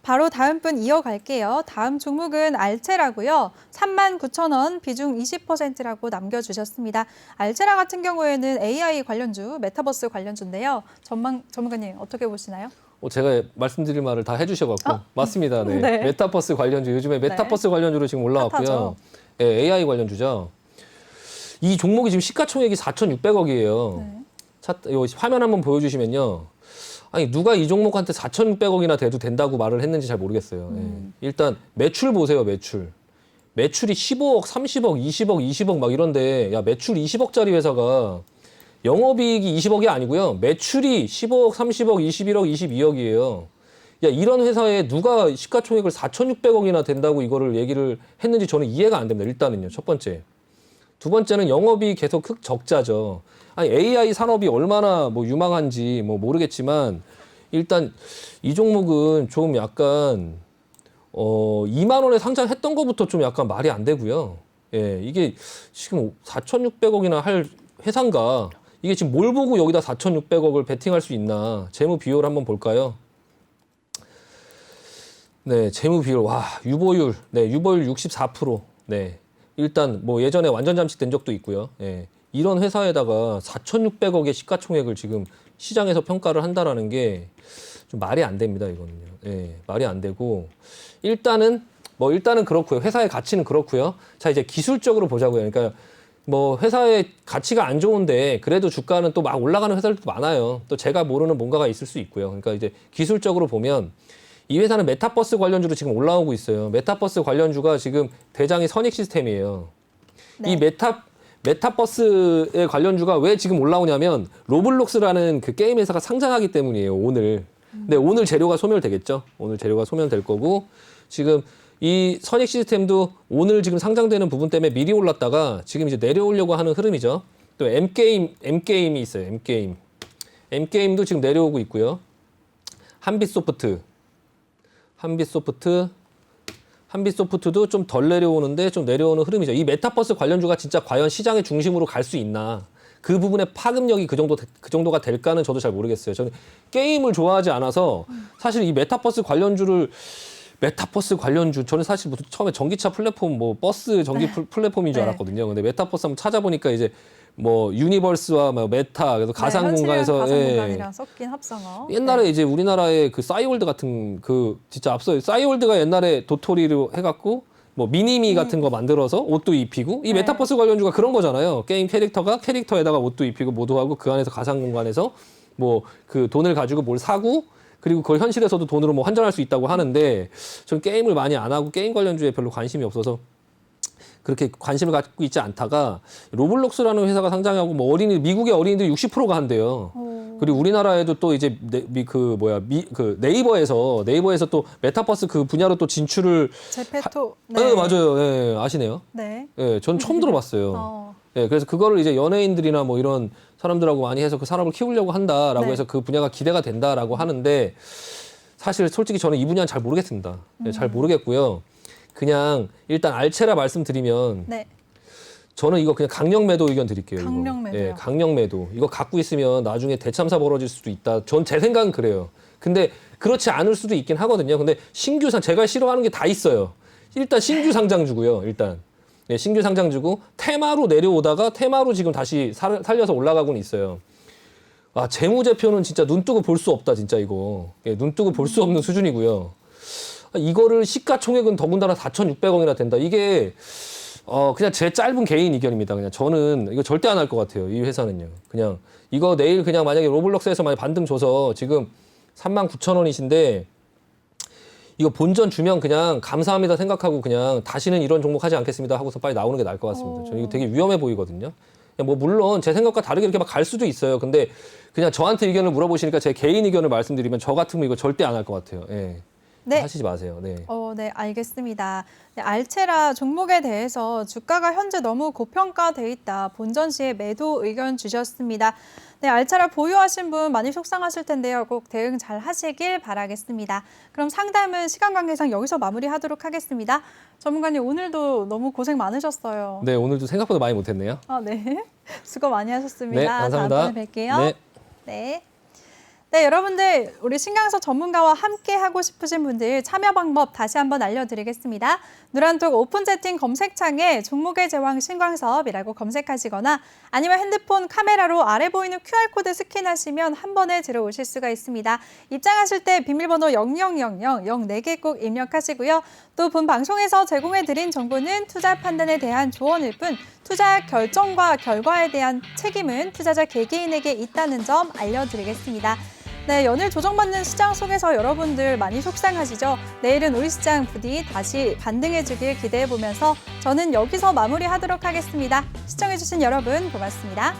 바로 다음 분 이어갈게요. 다음 종목은 알체라고요. 39,000원, 비중 20%라고 남겨주셨습니다. 알체라 같은 경우에는 AI 관련주, 메타버스 관련주인데요. 전문가님 어떻게 보시나요? 제가 말씀드릴 말을 다 해주셔갖고 맞습니다. 네. 네. 메타버스 관련주 요즘에 메타버스 관련주로 지금 올라왔고요. 네, AI 관련주죠. 이 종목이 지금 시가총액이 4,600억이에요. 네. 화면 한번 보여주시면요. 아니 누가 이 종목한테 4,600억이나 돼도 된다고 말을 했는지 잘 모르겠어요. 예. 일단 매출 보세요. 매출이 15억, 30억, 20억, 20억 막 이런데 야 매출 20억짜리 회사가 영업이익이 20억이 아니고요. 매출이 15억, 30억, 21억, 22억이에요. 야 이런 회사에 누가 시가총액을 4,600억이나 된다고 이거를 얘기를 했는지 저는 이해가 안 됩니다. 일단은요. 첫 번째. 두 번째는 영업이 계속 흑적자죠. 아니 AI 산업이 얼마나 뭐 유망한지 뭐 모르겠지만 일단 이 종목은 좀 약간 2만 원에 상장했던 것부터 좀 약간 말이 안 되고요. 예, 이게 지금 4,600억이나 할 회사인가? 이게 지금 뭘 보고 여기다 4,600억을 베팅할 수 있나? 재무 비율 한번 볼까요? 네, 재무 비율 와 유보율, 네 유보율 64%. 네. 일단 뭐 예전에 완전 잠식된 적도 있고요. 예. 이런 회사에다가 4,600억의 시가총액을 지금 시장에서 평가를 한다라는 게 좀 말이 안 됩니다. 이거는요. 예. 말이 안 되고 일단은 그렇고요. 회사의 가치는 그렇고요. 자 이제 기술적으로 보자고요. 그러니까 뭐 회사의 가치가 안 좋은데 그래도 주가는 또 막 올라가는 회사들도 많아요. 또 제가 모르는 뭔가가 있을 수 있고요. 그러니까 이제 기술적으로 보면 이 회사는 메타버스 관련주로 지금 올라오고 있어요. 메타버스 관련주가 지금 대장이 선익 시스템이에요. 네. 이 메타버스의 관련주가 왜 지금 올라오냐면 로블록스라는 그 게임 회사가 상장하기 때문이에요. 오늘. 근데 오늘 재료가 소멸되겠죠. 오늘 재료가 소멸될 거고 지금 이 선익 시스템도 오늘 지금 상장되는 부분 때문에 미리 올랐다가 지금 이제 내려오려고 하는 흐름이죠. 또 M게임이 있어요. M게임도 지금 내려오고 있고요. 한빛소프트도 좀 덜 내려오는데 좀 내려오는 흐름이죠. 이 메타버스 관련주가 진짜 과연 시장의 중심으로 갈 수 있나? 그 부분의 파급력이 그 정도가 될까는 저도 잘 모르겠어요. 저는 게임을 좋아하지 않아서 사실 이 메타버스 관련주 저는 사실 무슨 처음에 전기차 플랫폼 뭐 버스 전기 플랫폼인 줄 네. 알았거든요. 근데 메타버스 한번 찾아보니까 이제 뭐 유니버스와 뭐 메타 그래서 가상 네, 공간에서 가상 공간이랑 섞인 합성어. 옛날에 네. 이제 우리나라의 그 싸이월드 같은 그 진짜 앞서 싸이월드가 옛날에 도토리로 해갖고 뭐 미니미 같은 거 만들어서 옷도 입히고 이 네. 메타버스 관련주가 그런 거잖아요. 게임 캐릭터에다가 옷도 입히고 모두 하고 그 안에서 가상 공간에서 뭐 그 돈을 가지고 뭘 사고 그리고 그걸 현실에서도 돈으로 뭐 환전할 수 있다고 하는데 저는 게임을 많이 안 하고 게임 관련주에 별로 관심이 없어서 그렇게 관심을 갖고 있지 않다가 로블록스라는 회사가 상장하고 뭐 미국의 어린이들 60%가 한대요. 그리고 우리나라에도 또 이제 네이버에서 또 메타버스 그 분야로 또 진출을 제페토. 네, 맞아요. 네, 아시네요. 네. 네, 전 처음 들어봤어요. 어. 네, 그래서 그거를 이제 연예인들이나 뭐 이런 사람들하고 많이 해서 그 산업을 키우려고 한다라고 네. 해서 그 분야가 기대가 된다라고 하는데 사실 솔직히 저는 이 분야는 잘 모르겠습니다. 네, 잘 모르겠고요. 그냥 일단 알체라 말씀드리면 네. 저는 이거 그냥 강력 매도 의견 드릴게요. 이거. 강력 매도요? 예, 강력 매도. 이거 갖고 있으면 나중에 대참사 벌어질 수도 있다. 전 제 생각은 그래요. 근데 그렇지 않을 수도 있긴 하거든요. 근데 제가 싫어하는 게 다 있어요. 일단 신규 상장주고요. 일단. 네, 신규 상장주고 테마로 내려오다가 테마로 지금 다시 살려서 올라가고는 있어요. 아, 재무제표는 진짜 눈 뜨고 볼 수 없다. 진짜 이거. 예, 눈 뜨고 볼 수 없는 수준이고요. 이거를 시가총액은 더군다나 4,600억이나 된다. 이게 그냥 제 짧은 개인 의견입니다. 그냥 저는 이거 절대 안 할 것 같아요. 이 회사는요. 그냥 이거 내일 그냥 만약에 로블록스에서 만약 반등 줘서 지금 39,000원이신데 이거 본전 주면 그냥 감사합니다 생각하고 그냥 다시는 이런 종목 하지 않겠습니다 하고서 빨리 나오는 게 나을 것 같습니다. 저는 이거 되게 위험해 보이거든요. 뭐 물론 제 생각과 다르게 이렇게 막 갈 수도 있어요. 근데 그냥 저한테 의견을 물어보시니까 제 개인 의견을 말씀드리면 저 같으면 이거 절대 안 할 것 같아요. 예. 네. 하시지 마세요. 네. 네, 알겠습니다. 네, 알체라 종목에 대해서 주가가 현재 너무 고평가돼 있다. 본전 시에 매도 의견 주셨습니다. 네, 알체라 보유하신 분 많이 속상하실 텐데요. 꼭 대응 잘 하시길 바라겠습니다. 그럼 상담은 시간 관계상 여기서 마무리하도록 하겠습니다. 전문가님 오늘도 너무 고생 많으셨어요. 네, 오늘도 생각보다 많이 못했네요. 네. 수고 많이 하셨습니다. 네, 감사합니다. 다음번에 뵐게요. 네. 네. 네, 여러분들 우리 신강석 전문가와 함께 하고 싶으신 분들 참여 방법 다시 한번 알려드리겠습니다. 누란톡 오픈 채팅 검색창에 종목의 제왕 신광섭이라고 검색하시거나 아니면 핸드폰 카메라로 아래 보이는 QR코드 스캔하시면 한 번에 들어오실 수가 있습니다. 입장하실 때 비밀번호 0000 꼭 입력하시고요. 또 본 방송에서 제공해드린 정보는 투자 판단에 대한 조언일 뿐 투자 결정과 결과에 대한 책임은 투자자 개개인에게 있다는 점 알려드리겠습니다. 네, 연일 조정받는 시장 속에서 여러분들 많이 속상하시죠? 내일은 우리 시장 부디 다시 반등해주길 기대해보면서 저는 여기서 마무리하도록 하겠습니다. 시청해주신 여러분 고맙습니다.